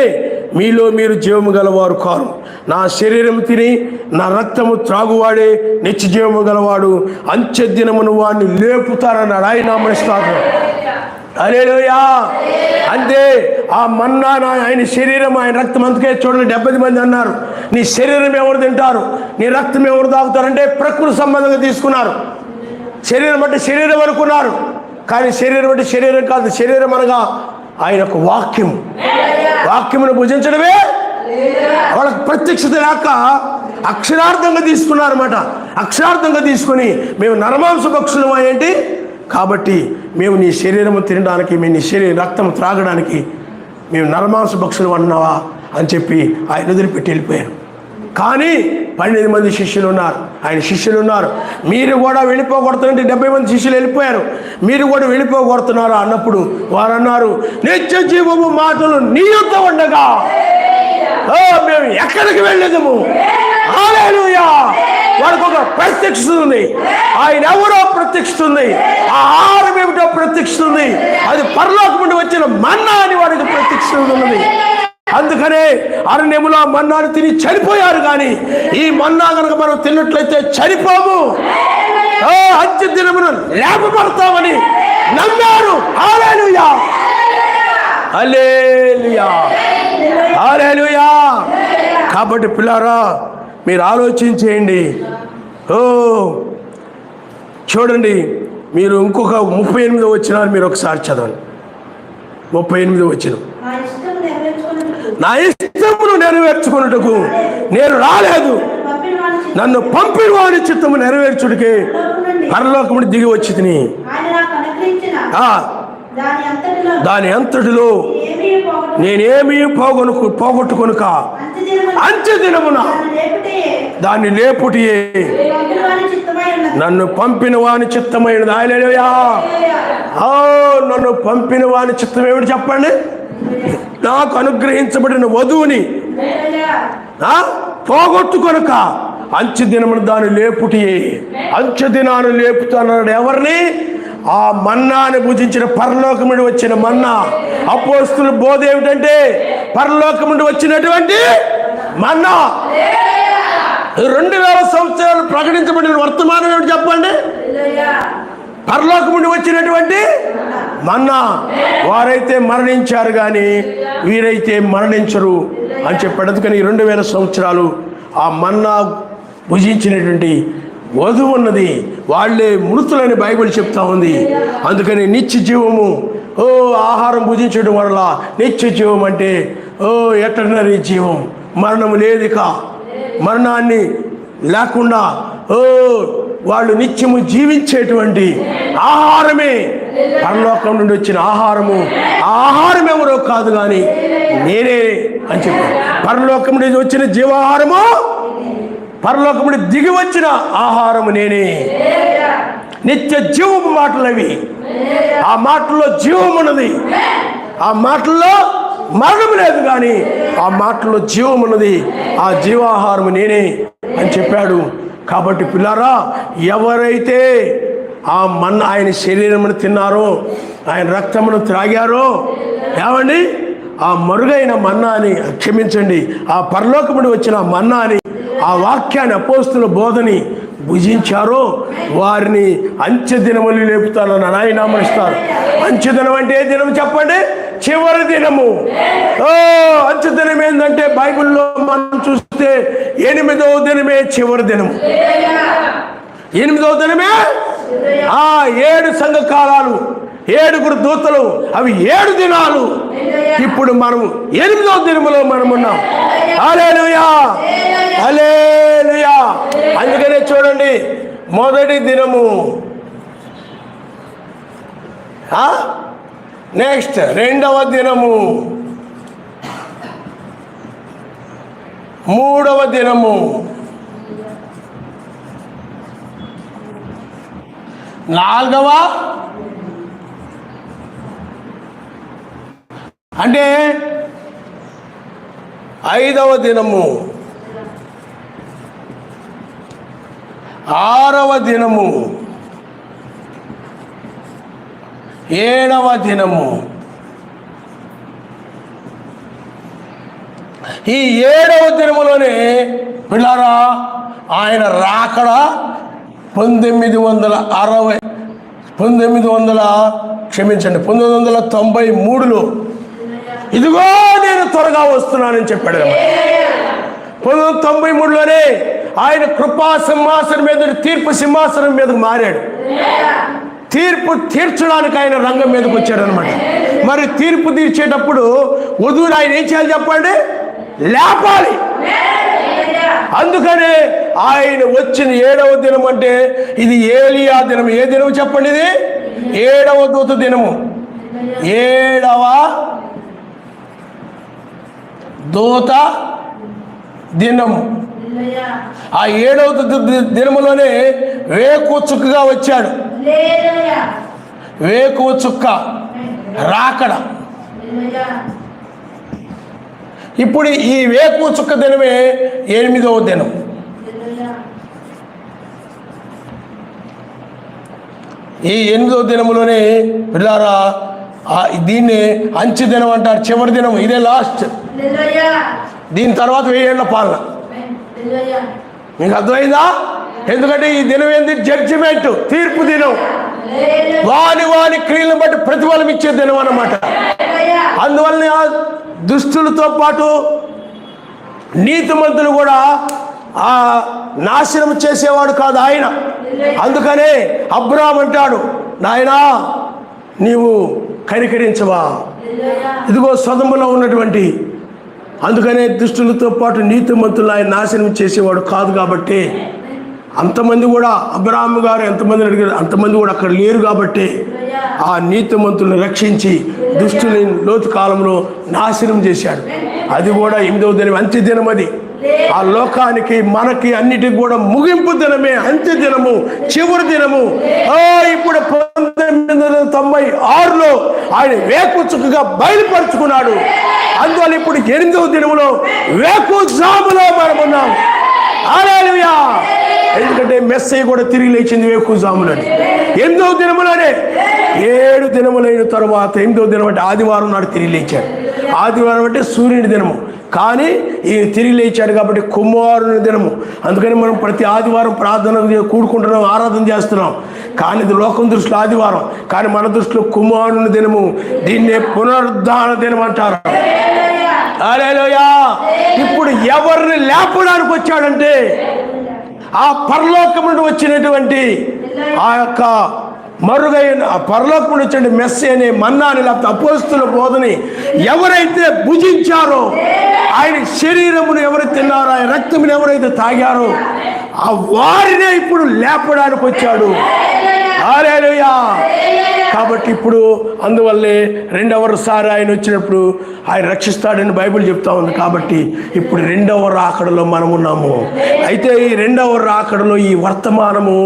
మీలో మీరు జీవము గలవారు కారు. నా శరీరం తిని నా రక్తము త్రాగువాడే నిత్య జీవము గలవాడు. అంత్య దినమును వాడిని లేపుతారన్నాడు. ఆయన మన స్తోత్రం. హల్లెలూయా. అంతే. ఆ మన్నా ఆయన శరీరం ఆయన రక్తం. అందుకే చూడండి 70 మంది అన్నారు, నీ శరీరం ఎవరు తింటారు, నీ రక్తం ఎవరు తాగుతారంటే ప్రకృతి సంబంధంగా తీసుకున్నారు. శరీరం అంటే శరీరం అనుకున్నారు, కానీ శరీరం అంటే శరీరం కాదు. శరీరం అనగా ఆయన యొక్క వాక్యం. వాక్యమును భుజించడమే వాళ్ళకి ప్రత్యక్షత లేక అక్షరార్థంగా తీసుకున్నారన్నమాట. అక్షరార్థంగా తీసుకొని మేము నరమాంస భక్షులం ఏంటి కాబట్టి మేము నీ శరీరము తినడానికి, మేము నీ రక్తం త్రాగడానికి మేము నరమాంస భక్షులు అన్నావా అని చెప్పి ఆయన వదిలిపెట్టి వెళ్ళిపోయారు. కానీ 12 మంది శిష్యులు ఉన్నారు, ఆయన శిష్యులు ఉన్నారు. మీరు కూడా వెళ్ళిపోకూడదంటే 70 మంది శిష్యులు వెళ్ళిపోయారు, మీరు కూడా వెళ్ళిపోకూడుతున్నారు అన్నప్పుడు వారు అన్నారు, నిత్య జీవము మాటలు నీ యొద్ద ఉండగా మేము ఎక్కడికి వెళ్ళేదము. హల్లెలూయా. వాడికి ఒక ప్రత్యక్షత ఉంది. ఆయన ఎవరో ప్రత్యక్షత ఉంది. ఆ ఆహారం ఏమిటో ప్రత్యక్షత ఉంది. అది పరలోకం నుండి వచ్చిన మన్నా అని వాడికి ప్రత్యక్షత ఉన్నది. అందుకనే అరణ్యములో మన్నాను తిని చనిపోయారు. కానీ ఈ మన్నా కనుక మనం తిన్నట్లయితే చనిపోము, అంత్య దినమున లేపబడతామని నమ్మారు. హల్లెలూయా, హల్లెలూయా, హల్లెలూయా. కాబట్టి పిల్లారా, మీరు ఆలోచించేయండి. చూడండి, మీరు ఇంకొక 38 వచ్చినారు. మీరు ఒకసారి చదవండి. 38 వచ్చిన, నా ఇష్టమును నెరవేర్చుకున్నట్టుకు నేను రాలేదు, నన్ను పంపిన వారి చిత్తము నెరవేర్చుడికే పరలోకముని దిగి వచ్చి తిని దాని అంతటిలో నేనేమీ పోగొట్టుకొనుక అంత్య దినమున దాన్ని లేపుటియే నన్ను పంపిన వాని చిత్తమైనది. హల్లెలూయా. నన్ను పంపిన వాని చిత్తం ఏమిటి చెప్పండి? నాకు అనుగ్రహించబడిన వధువుని పోగొట్టుకొనక అంచె దినమును దాన్ని లేపుటియే. అంచె దినాన్ని లేపుతున్నాడు ఎవరిని? ఆ మన్నాని భుజించిన పరలోకం నుండి వచ్చిన మన్నా. అపోస్తుల బోధ ఏమిటంటే పరలోకం నుండి వచ్చినటువంటి మన్నా. 2000 సంవత్సరాలు ప్రకటించబడిన వర్తమానం ఏమిటి చెప్పండి? పరలోకం నుండి వచ్చినటువంటి మన్నా. వారైతే మరణించారు కానీ వీరైతే మరణించరు అని చెప్పాడు. అందుకని 2000 సంవత్సరాలు ఆ మన్నా భుజించినటువంటి వధువు ఉన్నది. వాళ్ళే మృతులని బైబిల్ చెప్తా ఉంది. అందుకని నిత్య జీవము, ఆహారం భుజించడం వల్ల నిత్య జీవం అంటే ఎటర్నరీ జీవం, మరణం లేదిక. మరణాన్ని లేకుండా వాళ్ళు నిత్యము జీవించేటువంటి ఆహారమే పరలోకం నుండి వచ్చిన ఆహారము. ఆ ఆహారం ఎవరో కాదు కానీ నేనే అని చెప్పారు. పరలోకం నుండి వచ్చిన జీవాహారము, పరలోకం నుండి దిగి వచ్చిన ఆహారము నేనే. నిత్య జీవము మాటలు అవి. ఆ మాటల్లో జీవం ఉన్నది, ఆ మాటల్లో మరణం లేదు కానీ ఆ మాటల్లో జీవం ఉన్నది. ఆ జీవాహారము నేనే అని చెప్పాడు. కాబట్టి పిల్లారా, ఎవరైతే ఆ మన్న ఆయన శరీరమును తిన్నారో, ఆయన రక్తమును త్రాగారో, ఏమండి ఆ మరుగైన మన్నాని, క్షమించండి, ఆ పరలోకముడి వచ్చిన మన్నాని, ఆ వాక్యాన్ని, అపోస్తుల బోధని భుజించారో వారిని అంచె దినములు లేపుతానని ఆయన అమరుస్తారు. అంచె దినం అంటే ఏ దినం చెప్పండి? చివరి దినము. అంచె దినం ఏంటంటే బైబిల్లో మనం చూస్తే 8వ దినమే చివరి దినము. 8వ దినమే 7 సంఘకాలాలు, 7 దూతలు, అవి 7 దినాలు. ఇప్పుడు మనం 8వ దినములో మనం ఉన్నాం. హల్లెలూయా, హల్లెలూయా. అందుకనే చూడండి, మొదటి దినము, నెక్స్ట్ 2వ దినము, 3వ దినము, 4వ అంటే 5వ దినము, 6వ దినము, 7వ దినము. ఈ 7వ దినములోనే పిల్లారా ఆయన రాకడ 1993లో ఇదిగో నేను త్వరగా వస్తున్నానని చెప్పాడు. 1993లోనే ఆయన కృపా సింహాసనం మీద, తీర్పు సింహాసనం మీదకు మారాడు. తీర్పు తీర్చడానికి ఆయన రంగం మీదకి వచ్చాడు అనమాట. మరి తీర్పు తీర్చేటప్పుడు వధువుని ఆయన ఏం చేయాలి చెప్పండి? లేపాలి. అందుకనే ఆయన వచ్చిన 7వ దినం అంటే ఇది ఏలియా దినం. ఏ దినం చెప్పండి? ఇది 7వ దూత దినము, 7వ దూత దినము. ఆ 7వ దినములోనే వేకువ చుక్కగా వచ్చాడు. వేకువ చుక్క రాకడ. ఇప్పుడు ఈ వేకువ చుక్క దినమే 8వ దినం. ఈ 8వ దినములోనే పిల్లారా దీన్ని అంచె దినం అంటారు, చివరి దినం. ఇదే లాస్ట్. దీని తర్వాత 1000 ఏళ్ల పాలన. మీకు అర్థమైందా? ఎందుకంటే ఈ దినం ఏంది? జడ్జిమెంట్, తీర్పు దినం. వాని క్రియలను బట్టి ప్రతిఫలం ఇచ్చే దినం అన్నమాట. అందువల్ల దుష్టులతో పాటు నీతిమంతులు కూడా నాశనం చేసేవాడు కాదు ఆయన. అందుకనే అబ్రాహాము అంటాడు, నాయనా నీవు కనికరించవా, ఇదిగో సొదొమలో ఉన్నటువంటి. అందుకనే దుష్టులతో పాటు నీతిమంతులు ఆయన నాశనం చేసేవాడు కాదు. కాబట్టి అంతమంది కూడా అబ్రాహాము గారు ఎంతమంది అడిగారు, అంతమంది కూడా అక్కడ లేరు. కాబట్టి ఆ నీతిమంతులను రక్షించి దుష్టుని లోతు కాలంలో నాశనం చేశాడు. అది కూడా 8వ దినం, అంత్య దినం. అది ఆ లోకానికి మనకి అన్నిటికి కూడా ముగింపు దినమే, అంత్య దినము, చివరి దినము. ఇప్పుడు 1996లో ఆయన వేకుచుకగా బయలుపరుచుకున్నాడు. అందువల్ల ఇప్పుడు 8వ దినములో వేకుజాములో మనం ఉన్నాం. హల్లెలూయా! ఎందుకంటే మెస్సయ్య కూడా తిరిగి లేచింది వేకుజాములని. 8వ దినములనే 7 దినములైన తర్వాత 8వ దినం అంటే ఆదివారం నాడు తిరిగి లేచాడు. ఆదివారం అంటే సూర్యుని దినము, కానీ ఈయన తిరిగి లేచాడు కాబట్టి కుమారుని దినము. అందుకని మనం ప్రతి ఆదివారం ప్రార్థన కూడుకుంటున్నాం, ఆరాధన చేస్తున్నాం. కానీ ఇది లోకం దృష్టిలో ఆదివారం, కానీ మన దృష్టిలో కుమారుని దినము. దీన్నే పునరుద్ధాన దినం అంటారు. హల్లెలూయా! ఇప్పుడు ఎవరిని లేపడానికి వచ్చాడంటే ఆ పరలోకం నుండి వచ్చినటువంటి ఆ యొక్క మరుగైన పరలోకం నుండి వచ్చిన మెస్సీ అనే మన్నాని, లేకపోతే అపోస్తుల బోధని ఎవరైతే భుజించారో, ఆయన శరీరమును ఎవరైతే తిన్నారో, ఆయన రక్తమును ఎవరైతే తాగారో, ఆ వారినే ఇప్పుడు లేపడానికి వచ్చాడు. హల్లెలూయా! కాబట్టి ఇప్పుడు అందువల్లే 2వసారి ఆయన వచ్చినప్పుడు ఆయన రక్షిస్తాడని బైబిల్ చెప్తా ఉంది. కాబట్టి ఇప్పుడు 2వ రాకడలో మనం ఉన్నాము. అయితే ఈ 2వ రాకడలో ఈ వర్తమానము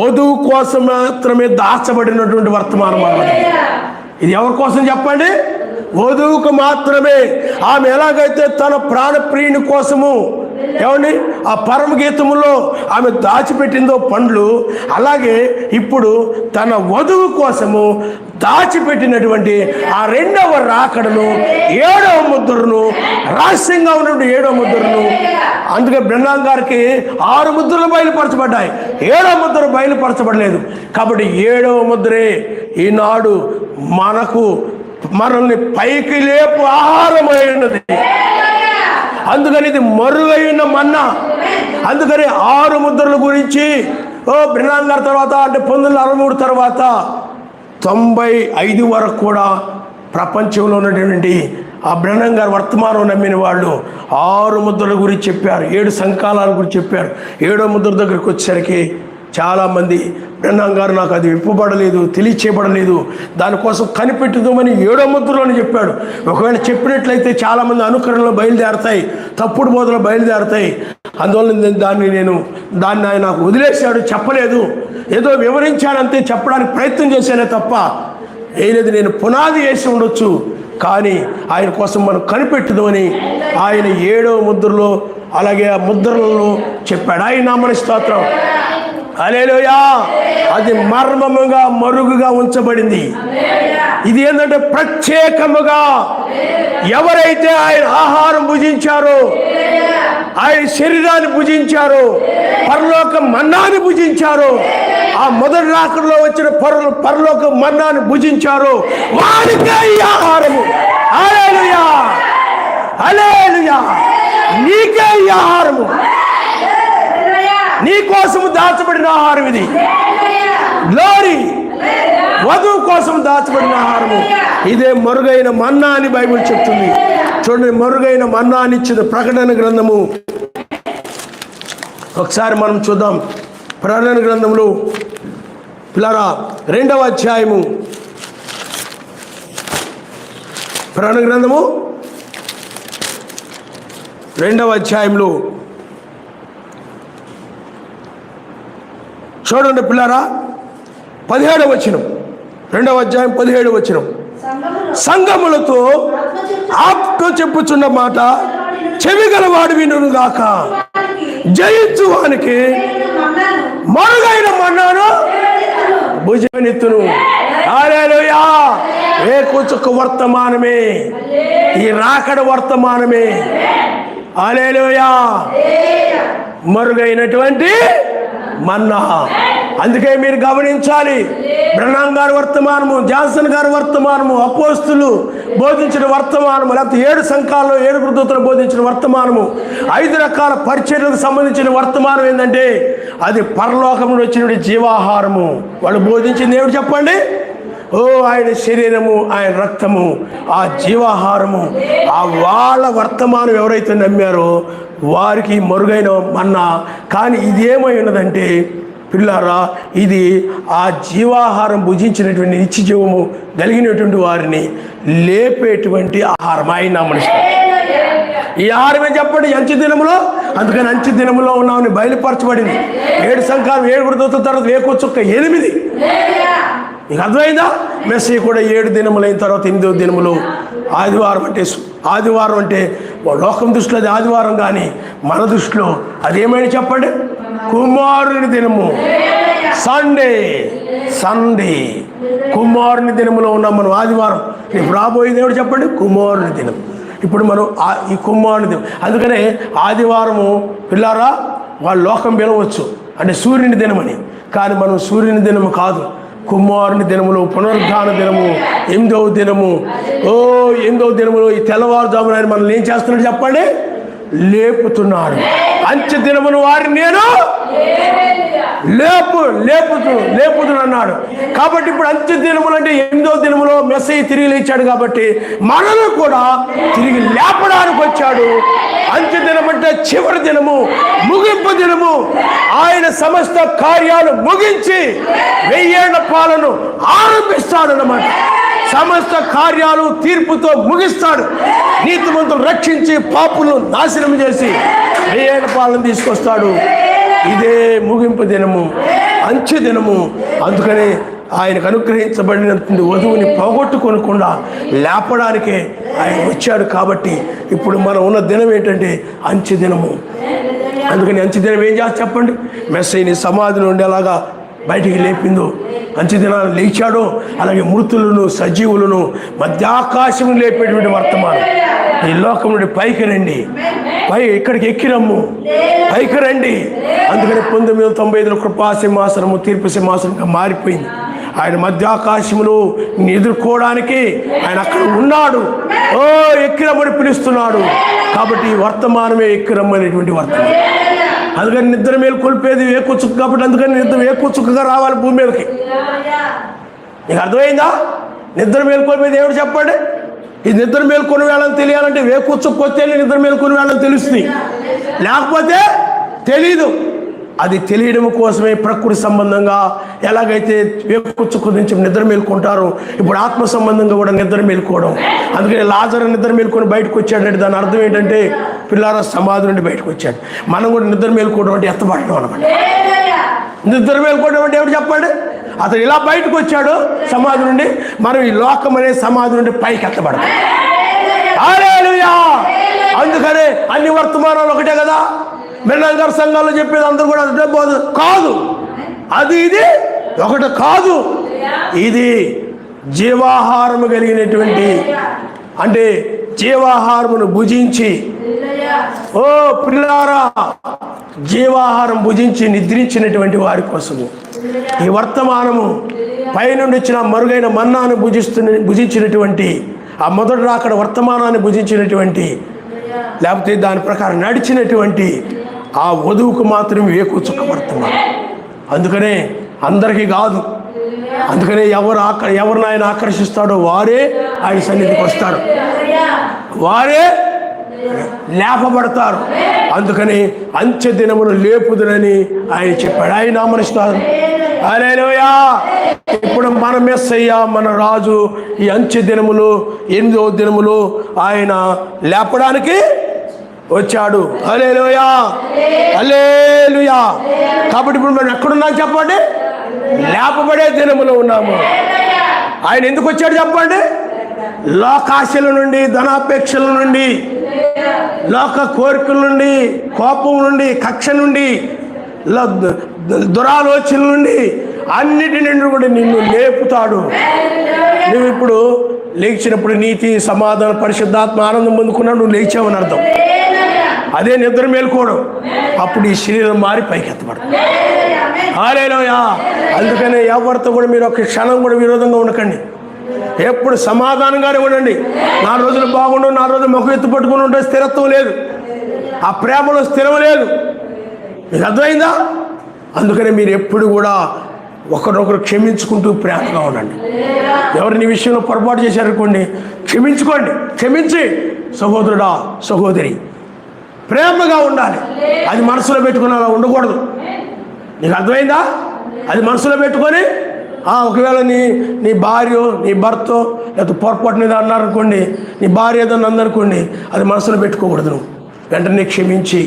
వధువు కోసం మాత్రమే దాచబడినటువంటి వర్తమానం అన్నమాట. ఇది ఎవరి కోసం చెప్పండి? వధువుకు మాత్రమే. ఆమె ఎలాగైతే తన ప్రాణప్రియుని కోసము ఏమండి ఆ పరమగీతములో ఆమె దాచిపెట్టిందో పండ్లు, అలాగే ఇప్పుడు తన వధువు కోసము దాచిపెట్టినటువంటి ఆ 2వ రాకడను, 7వ ముద్రను, రహస్యంగా ఉన్నటువంటి 7వ ముద్రను. అందుకే బ్రహ్నాం గారికి 6 ముద్రలు బయలుపరచబడ్డాయి, 7వ ముద్ర బయలుపరచబడలేదు. కాబట్టి 7వ ముద్రే ఈనాడు మనల్ని పైకి లేపు ఆహారమైనది. అందుకని ఇది మరుగైన మన్నా. అందుకని 6 ముద్రల గురించి బ్రహ్నాం గారి తర్వాత అంటే 1963 తర్వాత 95 వరకు కూడా ప్రపంచంలో ఉన్నటువంటి ఆ బ్రహ్నాం గారి వర్తమానం నమ్మిన వాళ్ళు 6 ముద్రల గురించి చెప్పారు, 7 సంకాలాల గురించి చెప్పారు. 7వ ముద్ర దగ్గరికి వచ్చేసరికి చాలామంది బ్రహ్నాం గారు నాకు అది విప్పబడలేదు, తెలియచేయబడలేదు, దానికోసం కనిపెట్టుదామని 7వ ముద్రలోనే చెప్పాడు. ఒకవేళ చెప్పినట్లయితే చాలామంది అనుకరణలో బయలుదేరతాయి, తప్పుడు బోధలు బయలుదేరతాయి. అందువల్ల దాన్ని ఆయన నాకు వదిలేశాడు, చెప్పలేదు, ఏదో వివరించానంతే, చెప్పడానికి ప్రయత్నం చేశానే తప్ప ఏలేదు. నేను పునాది వేసి ఉండొచ్చు, కానీ ఆయన కోసం మనం కనిపెట్టుదామని ఆయన 7వ ముద్రలో అలాగే ఆ ముద్రలలో చెప్పాడు. ఆయన నామని స్తోత్రం. హల్లెలూయా! అది మర్మముగా మరుగుగా ఉంచబడింది. ఇది ఏంటంటే ప్రత్యేకముగా ఎవరైతే ఆయన ఆహారం భుజించారో, ఆయన శరీరాన్ని భుజించారో, పరలోక మన్నాన్ని భుజించారో, ఆ మొదటి రాకడలో వచ్చిన పరలోక మన్నాన్ని భుజించారో వారికే ఈ ఆహారము. హల్లెలూయా! హల్లెలూయా! నీకే ఈ ఆహారము, నీ కోసము దాచబడిన ఆహారం ఇది. గ్లోరీ! వధువు కోసం దాచబడిన ఆహారము ఇదే మరుగైన మన్నా అని బైబిల్ చెప్తుంది. చూడండి, మరుగైన మన్నా అని ఇచ్చిన ప్రకటన గ్రంథము ఒకసారి మనం చూద్దాం. ప్రకటన గ్రంథములు పిల్లరా 2వ అధ్యాయము, ప్రకటన గ్రంథము 2వ అధ్యాయంలో చూడండి పిల్లరా, 17వ వచనం, 2వ అధ్యాయం 17వ వచనం. సంఘములతో ఆప్తో చెప్పుచున్న మాట చెవిగలవాడు వినును గాక, జయించు వానికి మరుగైన మన్నాను భుజమెత్తును. హల్లెలూయా! వేకుచుక్క వర్తమానమే, ఈ రాకడ వర్తమానమే. హల్లెలూయా! మరుగైనటువంటి మన్నా. అందుకే మీరు గమనించాలి, బ్రహ్నాం గారి వర్తమానము, జాన్సన్ గారి వర్తమానము, అపోస్తులు బోధించిన వర్తమానము, లేకపోతే 7 సంఘాల్లో 7 దూతలు బోధించిన వర్తమానము, 5 రకాల పరిచర్యలకు సంబంధించిన వర్తమానం ఏంటంటే అది పరలోకములో వచ్చిన జీవాహారము. వాళ్ళు బోధించింది ఏమిటి చెప్పండి? ఆయన శరీరము, ఆయన రక్తము, ఆ జీవాహారము. ఆ వాళ్ళ వర్తమానం ఎవరైతే నమ్మారో వారికి మరుగైన మన్నా. కానీ ఇది ఏమై ఉన్నదంటే పిల్లారా, ఇది ఆ జీవాహారం భుజించినటువంటి నిత్య జీవము కలిగినటువంటి వారిని లేపేటువంటి ఆహారం. ఆయన మనిషి ఈ ఆహారమే చెప్పండి అంచె దినములో. అందుకని అంచె దినములో ఉన్నామని బయలుపరచబడింది. 7 సంఖ్యలు 7 దొత్తుల తర్వాత వేకు చుక్క 8. నీకు అర్థమైందా? మెస్సీ కూడా 7 దినములైన తర్వాత 8వ దినములో ఆదివారం అంటే లోకం దృష్టిలో అది ఆదివారం, కానీ మన దృష్టిలో అదేమైనా చెప్పండి, కుమారుని దినము, సండే. కుమారుని దినములో ఉన్నాం మనం. ఆదివారం రేపు రాబోయేది ఏమిటి చెప్పండి, కుమారుని దినం. ఇప్పుడు మనం ఈ కుమారుని దినం, అందుకనే ఆదివారము పిల్లారా వాళ్ళు లోకం పిలవచ్చు అంటే సూర్యుని దినమని, కానీ మనం సూర్యుని దినము కాదు, కుమారుని దినములో, పునరుద్ధాన దినము, 8వ దినము. 8వ దినములో ఈ తెల్లవారుజామున ఆయన మనల్ని ఏం చేస్తున్నాడు చెప్పండి, లేపుతున్నాడు. అంచె దినమును వారిని నేను లేపుతున్నాడు. కాబట్టి ఇప్పుడు అంచె దినములు అంటే 8వ దినములో మెస్సయ్య తిరిగి లేచాడు, కాబట్టి మనల్ని కూడా తిరిగి లేపడానికి వచ్చాడు. అంచె దినం అంటే చివరి దినము, ముగింపు దినము. ఆయన సమస్త కార్యాలు ముగించి 1000 ఏళ్ల పాలన ఆరంభిస్తాడు అన్నమాట. సమస్త కార్యాలు తీర్పుతో ముగిస్తాడు. నీతిమంతులు రక్షించి పాపులను నాశనం చేసి 1000 ఏళ్ల పాలన తీసుకొస్తాడు. ఇదే ముగింపు దినము, అంచె దినము. అందుకని ఆయనకు అనుగ్రహించబడిన వధువుని పోగొట్టుకోనకుండా లేపడానికే ఆయన వచ్చాడు. కాబట్టి ఇప్పుడు మనం ఉన్న దినం ఏంటంటే అంచె దినము. అందుకని అంచె దినం ఏం చేస్తా చెప్పండి, మెస్సయ్యని సమాధి నుండి అలాగా బయటికి లేపిందో, అంచె దినాన్ని లేచాడో, అలాగే మృతులను సజీవులను మధ్యాకాశం లేపేటువంటి వర్తమానం. ఈ లోకం నుండి పైకి రండి, ఇక్కడికి ఎక్కిరమ్ము, పైకి రండి. అందుకని 1995లో కృపా సింహాసనము తీర్పు సింహాసనంగా మారిపోయింది. ఆయన మధ్యాకాశములో ఎదుర్కోవడానికి ఆయన అక్కడ ఉన్నాడు. ఎక్కిరమ్మని పిలుస్తున్నాడు. కాబట్టి ఈ వర్తమానమే ఎక్కిరమ్మనేటువంటి వర్తమానం. అందుకని నిద్ర మేలుకొల్పేది వేకుచుక్క, కాబట్టి అందుకని నిద్ర వేకుచుక్కగా రావాలి భూమి మీదకి. నీకు అర్థమైందా? నిద్ర మేలుకొల్పేది ఏమిటి చెప్పండి. ఈ నిద్ర మేలుకొని వెళ్ళని తెలియాలంటే వేకుచుక్కొస్తే నిద్ర మేలుకొని వెళ్ళని తెలుస్తుంది, లేకపోతే తెలీదు. అది తెలియడం కోసమే ప్రకృతి సంబంధంగా ఎలాగైతే వేకుచుక్కు నుంచి నిద్ర మేలుకుంటారో, ఇప్పుడు ఆత్మ సంబంధంగా కూడా నిద్ర మేలుకోవడం. అందుకని లాజరు నిద్ర మేలుకొని బయటకు వచ్చాడంటే దాని అర్థం ఏంటంటే పిల్లారా సమాధి నుండి బయటకు వచ్చాడు. మనం కూడా నిద్ర మేలుకోవడం అంటే ఎత్తబడటం అనమాట. నిద్ర మేలుకోవడం అంటే ఏమిటి చెప్పండి. అతను ఇలా బయటకు వచ్చాడు సమాధి నుండి, మనం ఈ లోకం అనే సమాధి నుండి పైకి ఎత్తబడతాం. హల్లెలూయా. అందుకనే అన్ని వర్తమానాలు ఒకటే కదా. మెల్లంగారు సంఘాల్లో చెప్పేది అందరూ కూడా అదే పోదు కాదు, అది ఇది ఒకటి కాదు. ఇది జీవాహారము కలిగినటువంటి, అంటే జీవాహారమును భుజించి, ఓ పిల్లారా, జీవాహారం భుజించి నిద్రించినటువంటి వారి కోసము ఈ వర్తమానము పైనుండి వచ్చిన మరుగైన మన్నాను భుజించినటువంటి, ఆ మొదటి రాకడ వర్తమానాన్ని భుజించినటువంటి, లేకపోతే దాని ప్రకారం నడిచినటువంటి ఆ వధువుకు మాత్రమే వేకుచుక్క వర్తమానం. అందుకనే అందరికీ కాదు. అందుకనే ఎవరిని ఆయన ఆకర్షిస్తాడో వారే ఆయన సన్నిధికి వస్తారు, వారే లేపబడతారు. అందుకని అంచె దినమును లేపుదునని ఆయన చెప్పాడు. ఆయన నామనిస్తారు. హల్లెలూయా. ఇప్పుడు మన మెస్సయ్య, మన రాజు ఈ అంచె దినములు 8వ దినములు ఆయన లేపడానికి వచ్చాడు. హల్లెలూయా, హల్లెలూయా. కాబట్టి ఇప్పుడు మనం ఎక్కడున్నాం చెప్పండి, లేపబడే దినములో ఉన్నాము. ఆయన ఎందుకు వచ్చాడు చెప్పండి, లోకాశల నుండి, ధనాపేక్షల నుండి, లోక కోరికల నుండి, కోపం నుండి, కక్ష నుండి, దురాలోచన నుండి, అన్నిటి నుండి కూడా నిన్ను లేపుతాడు. నువ్వు ఇప్పుడు లేచినప్పుడు నీతి, సమాధానం, పరిశుద్ధాత్మ, ఆనందం పొందుకున్నావు, నువ్వు లేచావని అర్థం. అదే నిద్ర మేలుకోవడం. అప్పుడు ఈ శరీరం మారి పైకి ఎత్తబడతాడు. హల్లెలూయా. అందుకనే ఎవరితో కూడా మీరు ఒక క్షణం కూడా విరోధంగా ఉండకండి. ఎప్పుడు సమాధానంగానే ఉండండి. 4 రోజులు బాగుండవు, 4 రోజులు ముఖం ఎత్తు పట్టుకుని ఉంటే స్థిరత్వం లేదు, ఆ ప్రేమలో స్థిరం లేదు. మీకు అర్థమైందా? అందుకనే మీరు ఎప్పుడు కూడా ఒకరొకరు క్షమించుకుంటూ ప్రేమగా ఉండండి. ఎవరిని విషయంలో పొరపాటు చేశారనుకోండి, క్షమించుకోండి. క్షమించి సహోదరుడా, సహోదరి, ప్రేమగా ఉండాలి. అది మనసులో పెట్టుకుని అలా ఉండకూడదు. నీకు అర్థమైందా? అది మనసులో పెట్టుకొని ఒకవేళ నీ భార్య నీ భర్త లేకపోతే పొరపాటున ఏదో అన్నారనుకోండి, నీ భార్య ఏదన్నా అందనుకోండి, అది మనసులో పెట్టుకోకూడదు. నువ్వు వెంటనే క్షమించి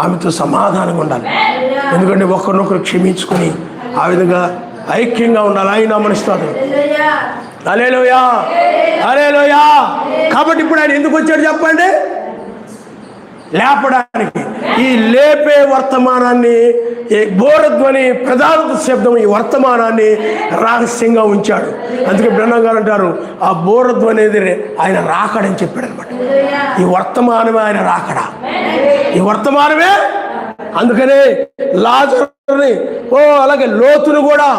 ఆమెతో సమాధానంగా ఉండాలి. ఎందుకంటే ఒకరినొకరు క్షమించుకొని ఆ విధంగా ఐక్యంగా ఉండాలి. ఆయన మనస్తాడు. హల్లెలూయా, హల్లెలూయా. కాబట్టి ఇప్పుడు ఆయన ఎందుకు వచ్చాడు చెప్పండి? లేపడానికి. ఈ లేపే వర్తమానాన్ని, ఈ బోరధ్వని ప్రధాన శబ్దం, ఈ వర్తమానాన్ని రహస్యంగా ఉంచాడు. అందుకే బ్రహ్మం గారు అంటారు, ఆ బోరధ్వని అనేది ఆయన రాకడని చెప్పాడు అనమాట. ఈ వర్తమానమే ఆయన రాకడా, ఈ వర్తమానమే. అందుకనే లాజరుని, అలాగే లోతును కూడా,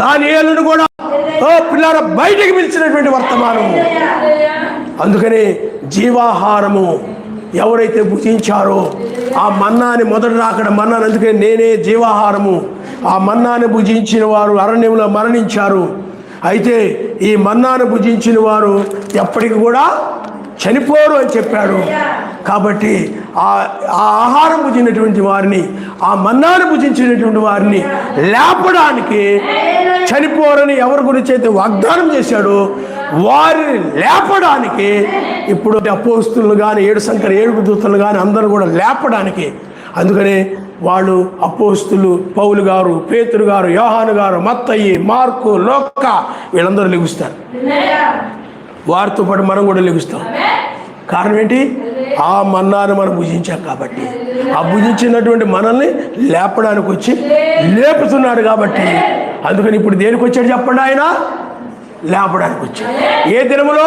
దానియేలును కూడా పిల్లల బయటికి పిలిచినటువంటి వర్తమానము. అందుకని జీవాహారము ఎవరైతే భుజించారో ఆ మన్నాని, మొదటి రాకడ మన్నాను, అందుకే నేనే జీవాహారము, ఆ మన్నాని భుజించిన వారు అరణ్యంలో మరణించారు. అయితే ఈ మన్నాను భుజించిన వారు ఎప్పటికి కూడా చనిపోరు అని చెప్పాడు. కాబట్టి ఆ ఆహారం భుజించినటువంటి వారిని, ఆ మన్నాను భుజించినటువంటి వారిని లేపడానికి, చనిపోరని ఎవరి గురించి అయితే వాగ్దానం చేశాడో వారిని లేపడానికి ఇప్పుడు అపోస్తులు కానీ, 7 సంఖ్య 7 దూతలు కానీ అందరూ కూడా లేపడానికి. అందుకనే వాళ్ళు అపోస్తులు పౌలు గారు, పేతురు గారు, యోహాను గారు, మత్తయి, మార్కు, లూకా వీళ్ళందరూ లెగుస్తారు. వారితో పాటు మనం కూడా లెగుస్తాం. కారణం ఏంటి? ఆ మన్నాను మనం భుజించాం కాబట్టి. ఆ భుజించినటువంటి మనల్ని లేపడానికి వచ్చి లేపుతున్నాడు కాబట్టి. అందుకని ఇప్పుడు దేనికి వచ్చాడు చెప్పండి? ఆయన లేపడానికి వచ్చాడు. ఏ దినములో?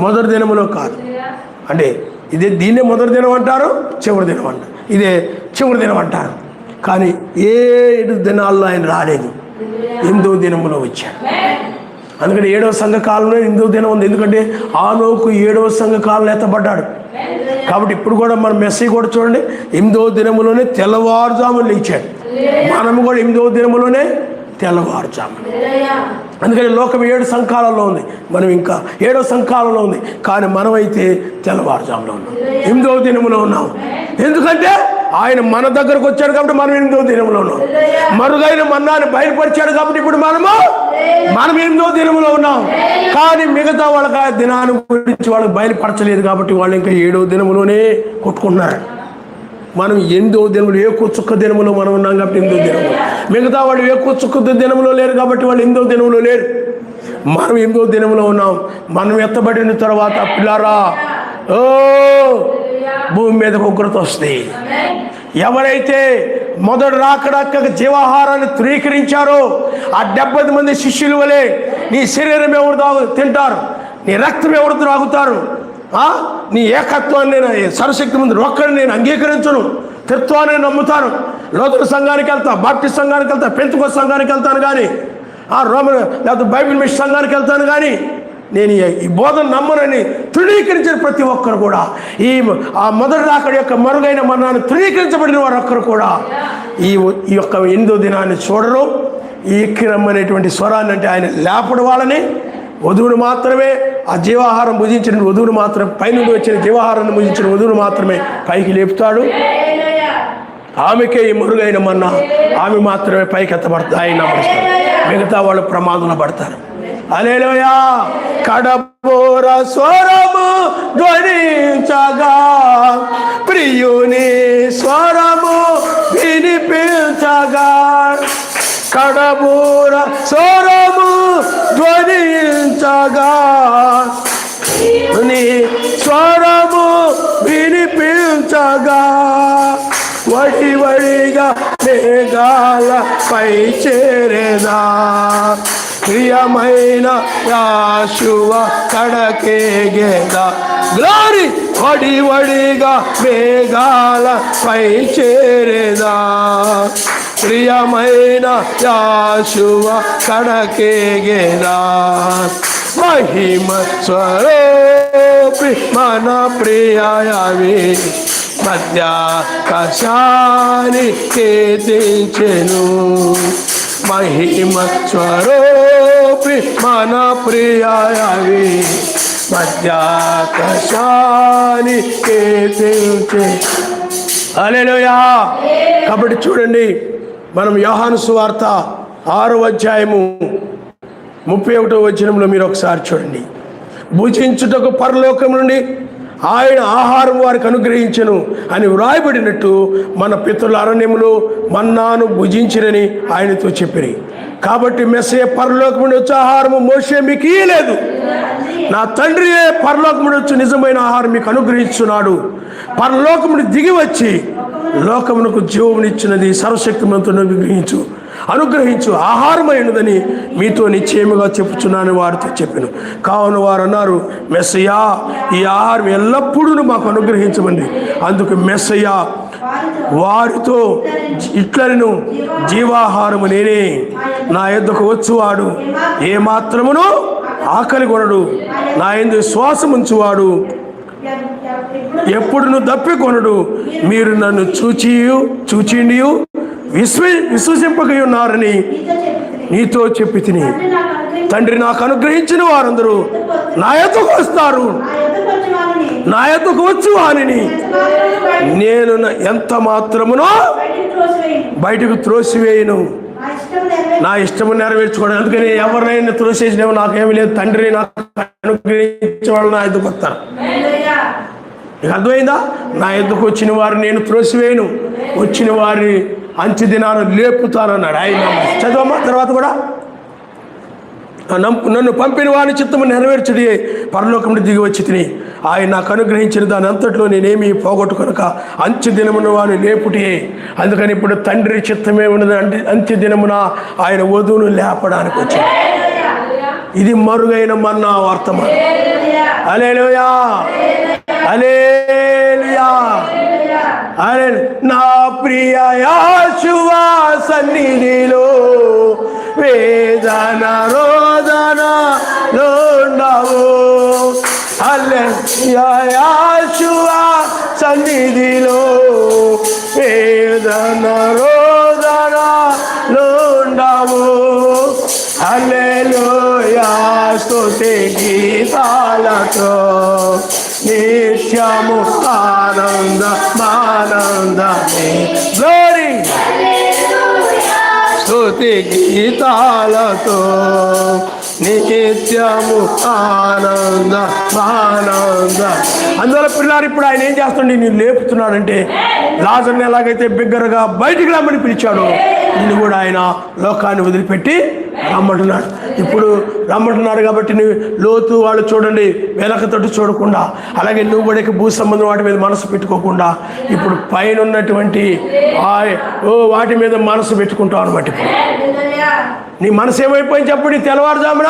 మొదటి దినములో కాదు. అంటే దీన్నే మొదటి దినం అంటారు, చివరి దినం అంటారు. ఇదే చివరి దినం అంటారు. కానీ 7 దినాల్లో ఆయన రాలేదు, 8వ దినములో వచ్చాడు. అందుకని 7వ సంఘకాలంలో 8వ దినం ఉంది. ఎందుకంటే ఆనోకు 7వ సంఘకాలంలో ఎత్తబడ్డాడు. కాబట్టి ఇప్పుడు కూడా మన మెస్సేజ్ కూడా చూడండి, 8వ దినములోనే తెల్లవారుజామున లేచాడు. మనము కూడా 8వ దినములోనే తెల్లవారుజామున. అందుకని లోకం 7 సంఘాలలో ఉంది, మనం ఇంకా 7వ సంఘాలలో ఉంది. కానీ మనమైతే తెల్లవారుజాములో ఉన్నాం, 8వ దినములో ఉన్నాం. ఎందుకంటే ఆయన మన దగ్గరకు వచ్చాడు కాబట్టి మనం 8వ దినములో ఉన్నాం. మరుగైన మన్నాన్ని బయలుపరిచాడు కాబట్టి ఇప్పుడు మనం 8వ దినములో ఉన్నాం. కానీ మిగతా వాళ్ళకి ఆ దినాన్ని గురించి వాళ్ళకి బయలుపరచలేదు కాబట్టి వాళ్ళు ఇంకా 7వ దినములోనే కొట్టుకుంటున్నారు. మనం 8వ దినములు, ఏ చుక్క దినములో మనం ఉన్నాం కాబట్టి 8వ దినములు. మిగతా వాళ్ళు ఏ చుక్క దినములో లేరు కాబట్టి వాళ్ళు 8వ దినములో లేరు. మనం 8వ దినములో ఉన్నాం. మనం ఎత్తబడిన తర్వాత పిల్లారా, భూమి మీదకు ఉగ్రత వస్తాయి. ఎవరైతే మొదటి రాకడాక జీవాహారాన్ని ధృవీకరించారో ఆ 70 మంది శిష్యుల వలె నీ శరీరం ఎవరు తింటారు, నీ రక్తం ఎవరు త్రాగుతారు, నీ ఏకత్వాన్ని నేను సర్వశక్తి ముందు ఒక్కడిని నేను అంగీకరించను, త్రిత్వాన్ని నమ్ముతాను. లోతుల సంఘానికి వెళ్తా, బాప్టిస్ట్ సంఘానికి వెళ్తా, పెంతెకోస్తు సంఘానికి వెళ్తాను, కానీ రోమన్ లేకపోతే బైబిల్ మిషన్ సంఘానికి వెళ్తాను, కానీ నేను ఈ బోధన నమ్మనని తృణీకరించిన ప్రతి ఒక్కరు కూడా, ఆ మొదటి రాకడ యొక్క మరుగైన మరణాన్ని తృణీకరించబడిన వారు ఒక్కరు కూడా ఈ యొక్క 8వ దినాన్ని చూడరు. ఈ ఎక్కిరమ్మనేటువంటి స్వరాన్ని, అంటే ఆయన లేపడు వాళ్ళని, వధువును మాత్రమే, ఆ జీవాహారం భుజించిన వధువును మాత్రమే, పైనుండి వచ్చిన జీవాహారాన్ని భుజించిన వధువును మాత్రమే పైకి లేపుతాడు. ఆమెకే ఈ మరుగైన మన్నా, ఆమె మాత్రమే పైకి ఎత్తబడతాయి, ఆయన నమ్మస్తారు. మిగతా వాళ్ళు ప్రమాదంలో పడతారు. హల్లెలూయా. కడబోర స్వరము ధ్వనించగా, ప్రియుని స్వరము వినిపించగా, కడబోర స్వరము ధ్వనించగా, నీ స్వరము వినిపించగా, వడి వడిగా మేఘాల పై చేరేదా, ప్రియమైన యేషువ కడకేగేదా. గ్లోరీ. వడి వడిగా మేఘాల పై చేరేదా, ప్రియమైన యేషువ కడకేగేదా. మహిమ స్వరూపి మన ప్రియాయవి మధ్యాకాశాన్ని కీర్తించెను. మహిమ స్వరూపి మన ప్రియాయవి మధ్యాకాశాన్ని కీర్తించెను. హల్లెలూయా. కాబట్టి చూడండి, మనం యోహాను సువార్త 6వ అధ్యాయము 31వ వచనంలో మీరు ఒకసారి చూడండి. భుజించుటకు పరలోకం నుండి ఆయన ఆహారం వారికి అనుగ్రహించెను అని వ్రాయబడినట్టు మన పితరుల అరణ్యములో మన్నాను భుజించిరని ఆయనతో చెప్పిరి. కాబట్టి మెస్సయ్య పరలోకం నుండి వచ్చే ఆహారము మోషే మీకు ఇయ్యలేదు, నా తండ్రియే పరలోకం నుండి వచ్చి నిజమైన ఆహారం మీకు అనుగ్రహించున్నాడు. పరలోకమును దిగి వచ్చి లోకమునకు జీవమునిచ్చినది సర్వశక్తిమంతుని అనుగ్రహించు ఆహారమైనదని మీతో నిశ్చయముగా చెప్పుచున్నాను వారితో చెప్పాను. కావున వారు అన్నారు, మెస్సయ్యా ఈ ఆహారం ఎల్లప్పుడూ మాకు అనుగ్రహించమంది. అందుకు మెస్సయ్య వారితో ఇట్లను జీవాహారము నేనే, నా యొద్దకు వచ్చువాడు ఏమాత్రమునో ఆకలి కొనడు, నా యందు విశ్వాసం ఉంచువాడు ఎప్పుడును దప్పికొనడు. మీరు నన్ను చూచిండియు విశ్వసింపకై ఉన్నారని నీతో చెప్పి తిని, తండ్రి నాకు అనుగ్రహించిన వారందరూ నా యొద్దకు వస్తారు, నా యొద్దకు వచ్చు వానిని నేను ఎంత మాత్రమునో బయటకు త్రోసివేయను. నా ఇష్టము నెరవేర్చుకోవడం. అందుకని ఎవరినైనా త్రోసేసినేమో నాకేమీ లేదు, తండ్రి నాకు అనుగ్రహించే వాళ్ళు నా యొద్దకు వస్తారు. నీకు అర్థమైందా? నా యొద్దకు వచ్చిన వారిని నేను త్రోసివేయను, వచ్చిన వారిని అంచె దినాలు లేపుతానన్నాడు ఆయన. చదవమ్మా తర్వాత కూడా. నన్ను పంపిన వారి చిత్తము నెరవేర్చుడి పరలోకమును దిగి వచ్చి తిని, ఆయన నాకు అనుగ్రహించిన దాని అంతట్లో నేనేమి పోగొట్టుకొనక అంచె దినమున వారిని లేపుటే. అందుకని ఇప్పుడు తండ్రి చిత్తమే ఉన్నది. అంటే అంచె దినమున ఆయన వధువును లేపడానికి వచ్చాడు. ఇది మరుగైన మన్నా వర్తమానం. హల్లెలూయా, హల్లెలూయా, నా ప్రియ యేషువా సన్నిధిలో వేదన రోదనలో ఉండవు. హల్లెలూయా, యేషువా సన్నిధిలో వేదన రోదనలో ఉండవు. హల్లెలూయా, స్తుతి గీతాలతో నిత్యము ఆనందమానందమే. గ్లోరీ, స్తుతి గీతాలతో నిత్యము ఆనందమానంద. అందువల్ల పిల్లలు ఇప్పుడు ఆయన ఏం చేస్తుండే, నేను లేపుతున్నాడంటే లాజర్ని ఎలాగైతే బిగ్గరగా బయటికి రమ్మని పిలిచాడో నిన్ను కూడా ఆయన లోకాన్ని వదిలిపెట్టి రమ్మంటున్నాడు. ఇప్పుడు రమ్మంటున్నారు కాబట్టి నువ్వు లోతు వాళ్ళు చూడండి వెనక తట్టు చూడకుండా, అలాగే నువ్వు కూడా భూ సంబంధం వాటి మీద మనసు పెట్టుకోకుండా ఇప్పుడు పైన ఉన్నటువంటి వాటి మీద మనసు పెట్టుకుంటావు అనమాట. ఇప్పుడు నీ మనసు ఏమైపోయింది చెప్పండి. తెల్లవారుజామున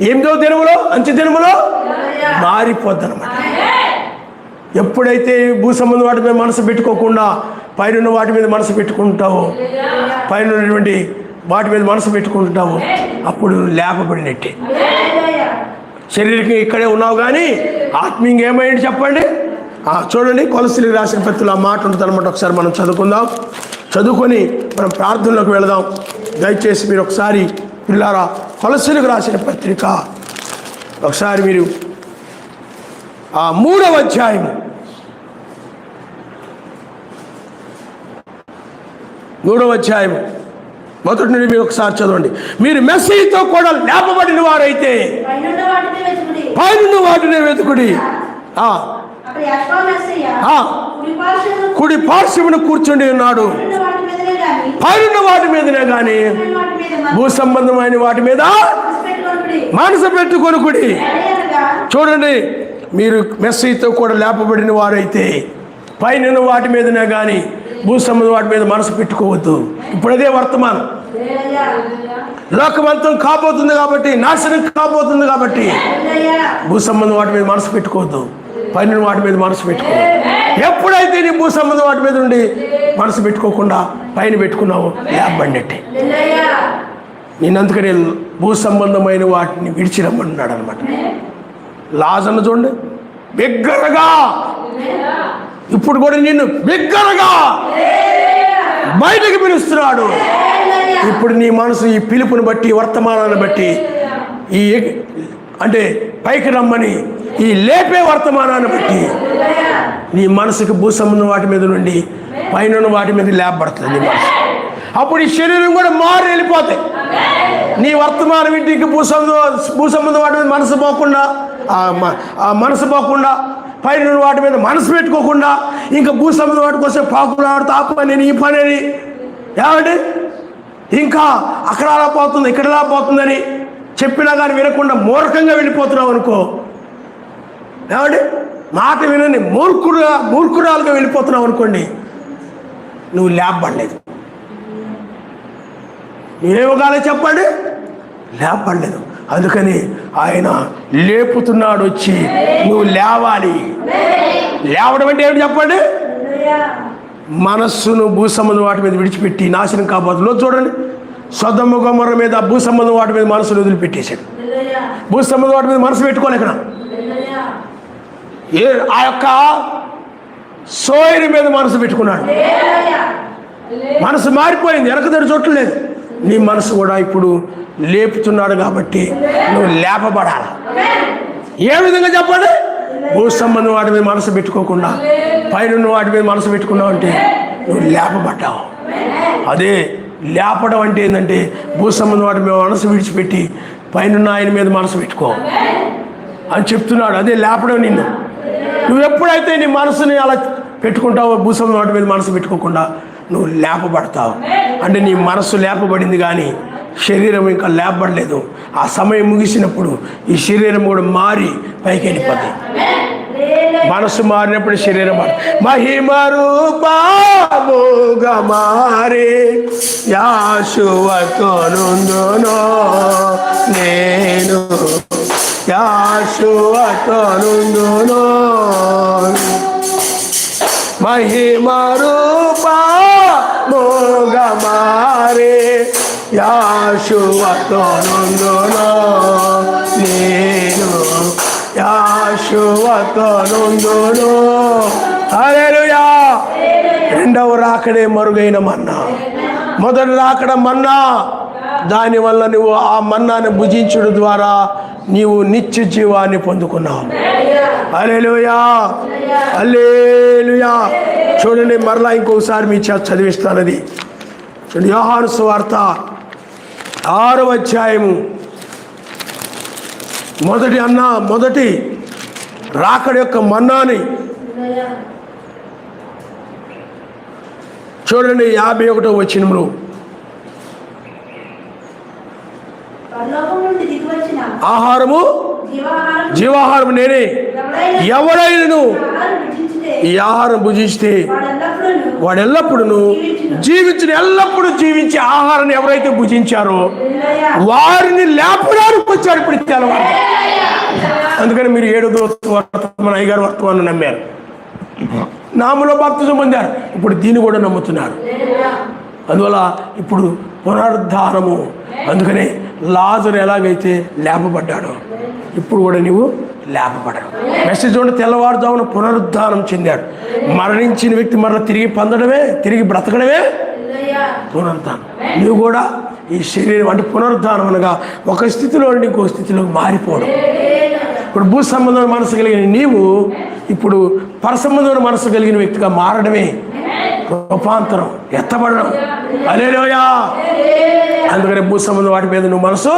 8వ దినములో అంచె దినములో మారిపోద్ది అనమాట. ఎప్పుడైతే భూ సంబంధం వాటి మీద మనసు పెట్టుకోకుండా పైన వాటి మీద మనసు పెట్టుకుంటావో, పైన ఉన్నటువంటి వాటి మీద మనసు పెట్టుకుంటావు, అప్పుడు లేపబడినట్టే. శరీరం ఇక్కడే ఉన్నావు కానీ ఆత్మీయంగా ఏమైంది చెప్పండి. చూడండి కొలసీలకు రాసిన పత్రికలో ఆ మాట ఉంటుంది అనమాట. ఒకసారి మనం చదువుకుందాం. చదువుకొని మనం ప్రార్థనలోకి వెళదాం. దయచేసి మీరు ఒకసారి పిల్లారా కొలసీలకు రాసిన పత్రిక ఒకసారి మీరు 3వ అధ్యాయము 3వ అధ్యాయము మొదటి నుండి మీరు ఒకసారి చదవండి. మీరు మెస్సీతో కూడా లేపబడిన వారైతే పైనున్న వాటినే వెతుకుడి, కుడి పార్శ్వమున కూర్చుండి ఉన్నాడు. పైనున్న వాటి మీదనే కానీ భూ సంబంధమైన వాటి మీద మనసు పెట్టుకొనుకుడి. చూడండి, మీరు మెస్సీతో కూడా లేపబడిన వారైతే పైన వాటి మీదనే కానీ భూ సంబంధం వాటి మీద మనసు పెట్టుకోవద్దు. ఇప్పుడు అదే వర్తమానం. లోకమంతం కాబోతుంది కాబట్టి, నాశనం కాబోతుంది కాబట్టి భూ సంబంధం వాటి మీద మనసు పెట్టుకోవద్దు, పైన వాటి మీద మనసు పెట్టుకోవద్దు. ఎప్పుడైతే నీ భూ సంబంధం వాటి మీద ఉండి మనసు పెట్టుకోకుండా పైన పెట్టుకున్నావు లేపబడినట్టే. నేను అందుకని భూ సంబంధమైన వాటిని విడిచి రమ్మన్నాడు అనమాట. లాజర్ను చూడండి, బిగ్గరగా ఇప్పుడు కూడా నిన్ను బిగ్గరగా బయటకు పిలుస్తున్నాడు. ఇప్పుడు నీ మనసు ఈ పిలుపుని బట్టి, వర్తమానాన్ని బట్టి, ఈ అంటే పైకి రమ్మని ఈ లేపే వర్తమానాన్ని బట్టి నీ మనసుకు భూ సంబంధం వాటి మీద నుండి పైన వాటి మీద లేపబడుతుంది నీ మనసు. అప్పుడు ఈ శరీరం కూడా మారి వెళ్ళిపోతాయి. నీ వర్తమానం ఇంటికి భూసంబంధం వాటి మీద మనసు పోకుండా, మనసు పోకుండా, పైన వాటి మీద మనసు పెట్టుకోకుండా, ఇంకా భూసంబంధం వాటి కోసం పాకులాడుతూ ఆ పని ఈ పని అని ఏమండి, ఇంకా అక్కడ అలా పోతుంది ఇక్కడ ఎలా పోతుందని చెప్పినా కానీ వినకుండా మూర్ఖంగా వెళ్ళిపోతున్నావు అనుకో, ఏమండి మాట వినని మూర్ఖురాలుగా వెళ్ళిపోతున్నావు అనుకోండి, నువ్వు లేపబడలేదు. నువ్వేమగానే చెప్పండి, లేపబడలేదు. అందుకని ఆయన లేపుతున్నాడు వచ్చి, నువ్వు లేవాలి. లేవడం అంటే ఏమిటి చెప్పండి? మనస్సును భూసంబంధం వాటి మీద విడిచిపెట్టి నాశనం కాబోతుందో చూడండి. సొదొమ గొమొర్రా మీద భూసంబంధం వాటి మీద మనసును వదిలిపెట్టేశాడు. భూసంబంధం వాటి మీద మనసు పెట్టుకోలే. ఇక్కడ ఆ యొక్క సోయరి మీద మనసు పెట్టుకున్నాడు. మనసు మారిపోయింది, వెనకదడి చోట్లేదు. నీ మనసు కూడా ఇప్పుడు లేపుతున్నాడు కాబట్టి నువ్వు లేపబడాలి. ఏ విధంగా చెప్పండి? భూసంబంధం వాటి మీద మనసు పెట్టుకోకుండా పైన వాటి మీద మనసు పెట్టుకున్నావు అంటే నువ్వు లేపబడ్డావు. అదే లేపడం అంటే ఏంటంటే భూసంబంధం వాటి మీద మనసు విడిచిపెట్టి పైన ఆయన మీద మనసు పెట్టుకో అని చెప్తున్నాడు. అదే లేపడం. నువ్వు ఎప్పుడైతే నీ మనసుని అలా పెట్టుకుంటావో, భూసంబంధం వాటి మీద మనసు పెట్టుకోకుండా, నువ్వు లేపబడతావు. అంటే నీ మనసు లేపబడింది కానీ శరీరం ఇంకా లేపబడలేదు. ఆ సమయం ముగిసినప్పుడు ఈ శరీరం కూడా మారి పైకి వెళ్ళిపోతుంది. మనసు మారినప్పుడు శరీరం మారి మహిమ రూపముగా మారి యాశువతో నుందును నేను, యాశువతో నుందును. మహిమ రూపముగా మారి యాశువతో నుందును నేను, యాశువతో నుందును. హల్లెలూయా. రెండవ రాకడే మరుగైన మన్నా. మొదటి రాకడ మన్నా, దానివల్ల నువ్వు ఆ మన్నాను భుజించడం ద్వారా నీవు నిత్య జీవాన్ని పొందుకున్నావు. హల్లెలూయా, హల్లెలూయా. చూడండి, మరలా ఇంకొకసారి మీ చేత చదివిస్తానది. చూడండి, యోహాను సువార్త 6వ అధ్యాయము మొదటి రాకడ యొక్క మన్నాని చూడండి. 51వ వచనంలో ఆహారము జీవాహారము నేనే, ఎవడైనను ఈ ఆహారం భుజిస్తే వాడు ఎల్లప్పుడూ జీవించిన, ఎల్లప్పుడూ జీవించే ఆహారాన్ని ఎవరైతే భుజించారో వారిని లేపడానికి వచ్చాడు ఇప్పుడు తెల్లవారు. అందుకని మీరు 7వ వర్తమానం అయ్యగారు వర్తమానం నమ్మారు, నామలో బాప్తిజం పొందారు, ఇప్పుడు దీన్ని కూడా నమ్ముతున్నారు. అందువల్ల ఇప్పుడు పునరుద్ధానము. అందుకనే లాజరు ఎలాగైతే లేపబడ్డాడో ఇప్పుడు కూడా నీవు లేపబడవు. మెసేజ్ ఉండి తెల్లవారుజామున పునరుద్ధానం చెందాడు. మరణించిన వ్యక్తి మరలా తిరిగి పొందడమే, తిరిగి బ్రతకడమే పునరుద్ధానం. నువ్వు కూడా ఈ శరీరం అంటే పునరుద్ధానం అనగా ఒక స్థితిలో నుండి ఇంకో స్థితిలోకి మారిపోవడం. ఇప్పుడు భూ సంబంధమైన మనసు కలిగిన నీవు ఇప్పుడు పరసంబంధమైన మనసు కలిగిన వ్యక్తిగా మారడమే రూపాంతరం, ఎత్తబడడం. హల్లెలూయా. అందుకని భూ సంబంధం వాటి మీద నువ్వు మనసు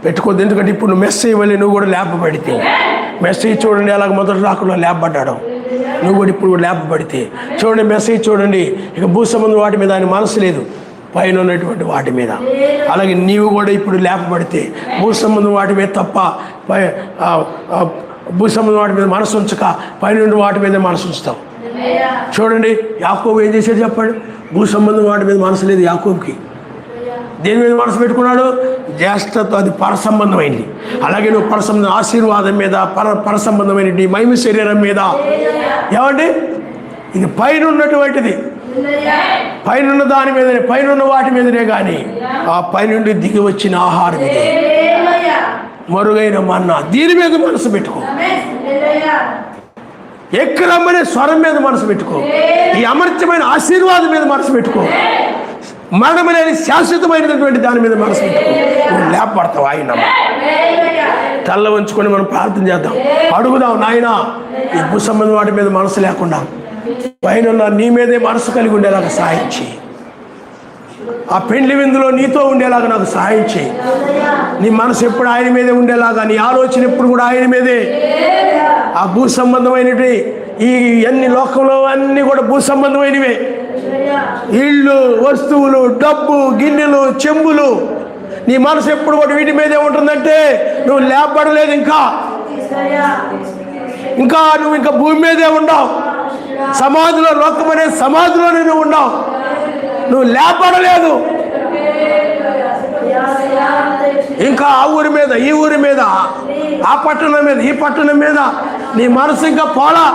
పెట్టుకోద్దు. ఎందుకంటే ఇప్పుడు నువ్వు మెస్సేజ్ వల్ల నువ్వు కూడా లేపబడితే, మెస్సేజ్ చూడండి అలాగ మొదటి రాకుండా లేపబడ్డాడు, నువ్వు కూడా ఇప్పుడు లేపబడితే చూడండి. మెస్సేజ్ చూడండి, ఇక భూ సంబంధం వాటి మీద ఆయన మనసు లేదు, పైన ఉన్నటువంటి వాటి మీద. అలాగే నీవు కూడా ఇప్పుడు లేపబడితే భూ సంబంధం వాటి మీద తప్ప భూ సంబంధం వాటి మీద మనసు ఉంచక పైన వాటి మీద మనసు ఉంచుతావు. చూడండి, యాకోబు ఏం చేశాడు చెప్పండి? భూ సంబంధం వాటి మీద మనసు లేదు యాకోబుకి. దేని మీద మనసు పెట్టుకున్నాడు? జ్యేష్ఠతో, అది పరసంబంధమైంది. అలాగే నువ్వు పరసంబంధం ఆశీర్వాదం మీద, పరసంబంధమైన నీ మహిమ శరీరం మీద. ఏమండి, ఇది పైన ఉన్నటువంటిది, పైన దాని మీదనే, పైన వాటి మీదనే కానీ ఆ పైనుండి దిగి వచ్చిన ఆహారం ఇది, మరుగైన మన్నా. దీని మీద మనసు పెట్టుకో. ఎక్కడమ్మనే స్వరం మీద మనసు పెట్టుకో. ఈ అమర్త్యమైన ఆశీర్వాదం మీద మనసు పెట్టుకో. మరణం లేని శాశ్వతమైనటువంటి దాని మీద మనసు పెట్టుకో. నువ్వు లేపబడతావు. ఆయన తల్ల వంచుకొని మనం ప్రార్థన చేద్దాం, అడుగుదాం. నాయన, ఈ భూ సంబంధం వాటి మీద మనసు లేకుండా పైన నీ మీదే మనసు కలిగి ఉండేలాగా సాయం చేయి. ఆ పెండ్లి విందులో నీతో ఉండేలాగా నాకు సహాయం చేయి. నీ మనసు ఎప్పుడు ఆయన మీదే ఉండేలాగా, నీ ఆలోచన ఎప్పుడు కూడా ఆయన మీదే. ఆ భూ సంబంధమైనవి ఈ అన్ని లోకంలో అన్నీ కూడా భూ సంబంధమైనవే. ఇళ్ళు, వస్తువులు, డబ్బు, గిన్నెలు, చెంబులు, నీ మనసు ఎప్పుడు కూడా వీటి మీదే ఉంటుందంటే నువ్వు లేపబడలేదు. ఇంకా నువ్వు ఇంకా భూమి మీదే ఉండవు. సమాధిలో, లోకం అనే సమాధిలోనే నువ్వు ఉండవు. నువ్వు లేపబడలేదు. ఇంకా ఆ ఊరి మీద, ఈ ఊరి మీద, ఆ పట్టణం మీద, ఈ పట్టణం మీద నీ మనసు ఇంకా పోలా.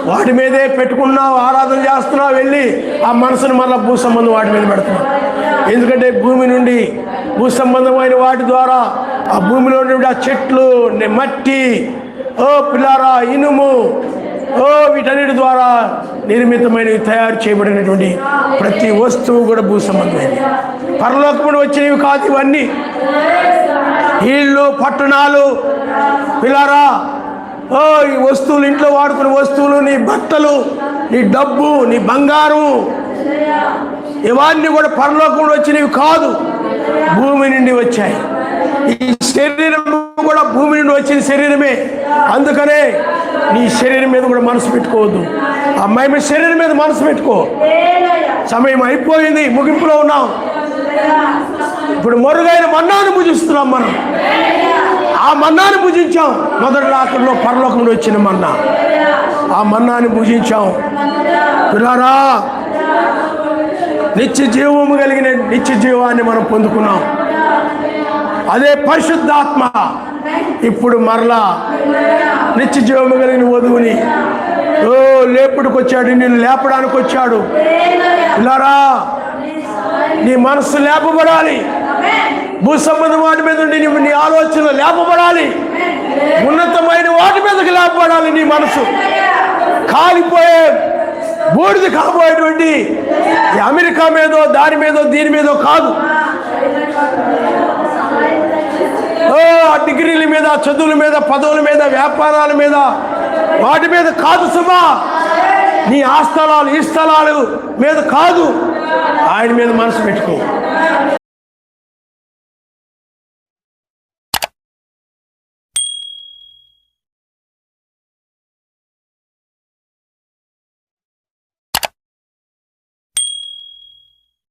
వాటి మీదే పెట్టుకున్నావు, ఆరాధన చేస్తున్నావు. వెళ్ళి ఆ మనసును మళ్ళీ భూ సంబంధం వాటి మీద పెడుతున్నావు. ఎందుకంటే భూమి నుండి భూ సంబంధమైన వాటి ద్వారా ఆ భూమిలో నుండి ఆ చెట్లు, మట్టి, పిల్లారా, ఇనుము, వీటన్నిటి ద్వారా నిర్మితమైనవి, తయారు చేయబడినటువంటి ప్రతి వస్తువు కూడా భూ సంబంధమైనవి. పరలోకముడు వచ్చినవి కాదు ఇవన్నీ. ఇళ్ళు, పట్టణాలు, పిల్లారా, ఈ వస్తువులు, ఇంట్లో వాడుకునే వస్తువులు, నీ బట్టలు, నీ డబ్బు, నీ బంగారం, ఇవన్నీ కూడా పరలోకముడు వచ్చినవి కాదు, భూమి నుండి వచ్చాయి. ఈ శరీరం కూడా భూమి నుండి వచ్చిన శరీరమే. అందుకనే నీ శరీరం మీద కూడా మనసు పెట్టుకోవద్దు. ఆ మహిమ శరీరం మీద మనసు పెట్టుకో. సమయం అయిపోయింది, ముగింపులో ఉన్నాం. ఇప్పుడు మరుగైన మన్నాను భుజిస్తున్నాం మనం. ఆ మన్నాను భుజించాం. మొదటి రాత్రిలో పరలోకం నుండి వచ్చిన మన్నా, ఆ మన్నాని భుజించాం. పిల్లారా, నిత్య జీవము కలిగిన నిత్య జీవాన్ని మనం పొందుకున్నాం. అదే పరిశుద్ధాత్మ ఇప్పుడు మరలా నిత్య జీవము కలిగిన వధువుని లేపుడికి వచ్చాడు, నిన్ను లేపడానికి వచ్చాడు. పిల్లారా, నీ మనస్సు లేపబడాలి. భూ సంబంధం వాటి మీద ఉండి నీ ఆలోచన లేపబడాలి. ఉన్నతమైన వాటి మీదకి లేపబడాలి. నీ మనసు కాలిపోయే బూడిద కాబోయేటువంటి అమెరికా మీదో, దాని మీదో, దీని మీదో కాదు. డిగ్రీల మీద, చదువుల మీద, పదవుల మీద, వ్యాపారాల మీద, వాటి మీద కాదు సుమా. నీ ఆ స్థలాలు, ఈ స్థలాలు మీద కాదు. ఆయన మీద మనసు పెట్టుకో.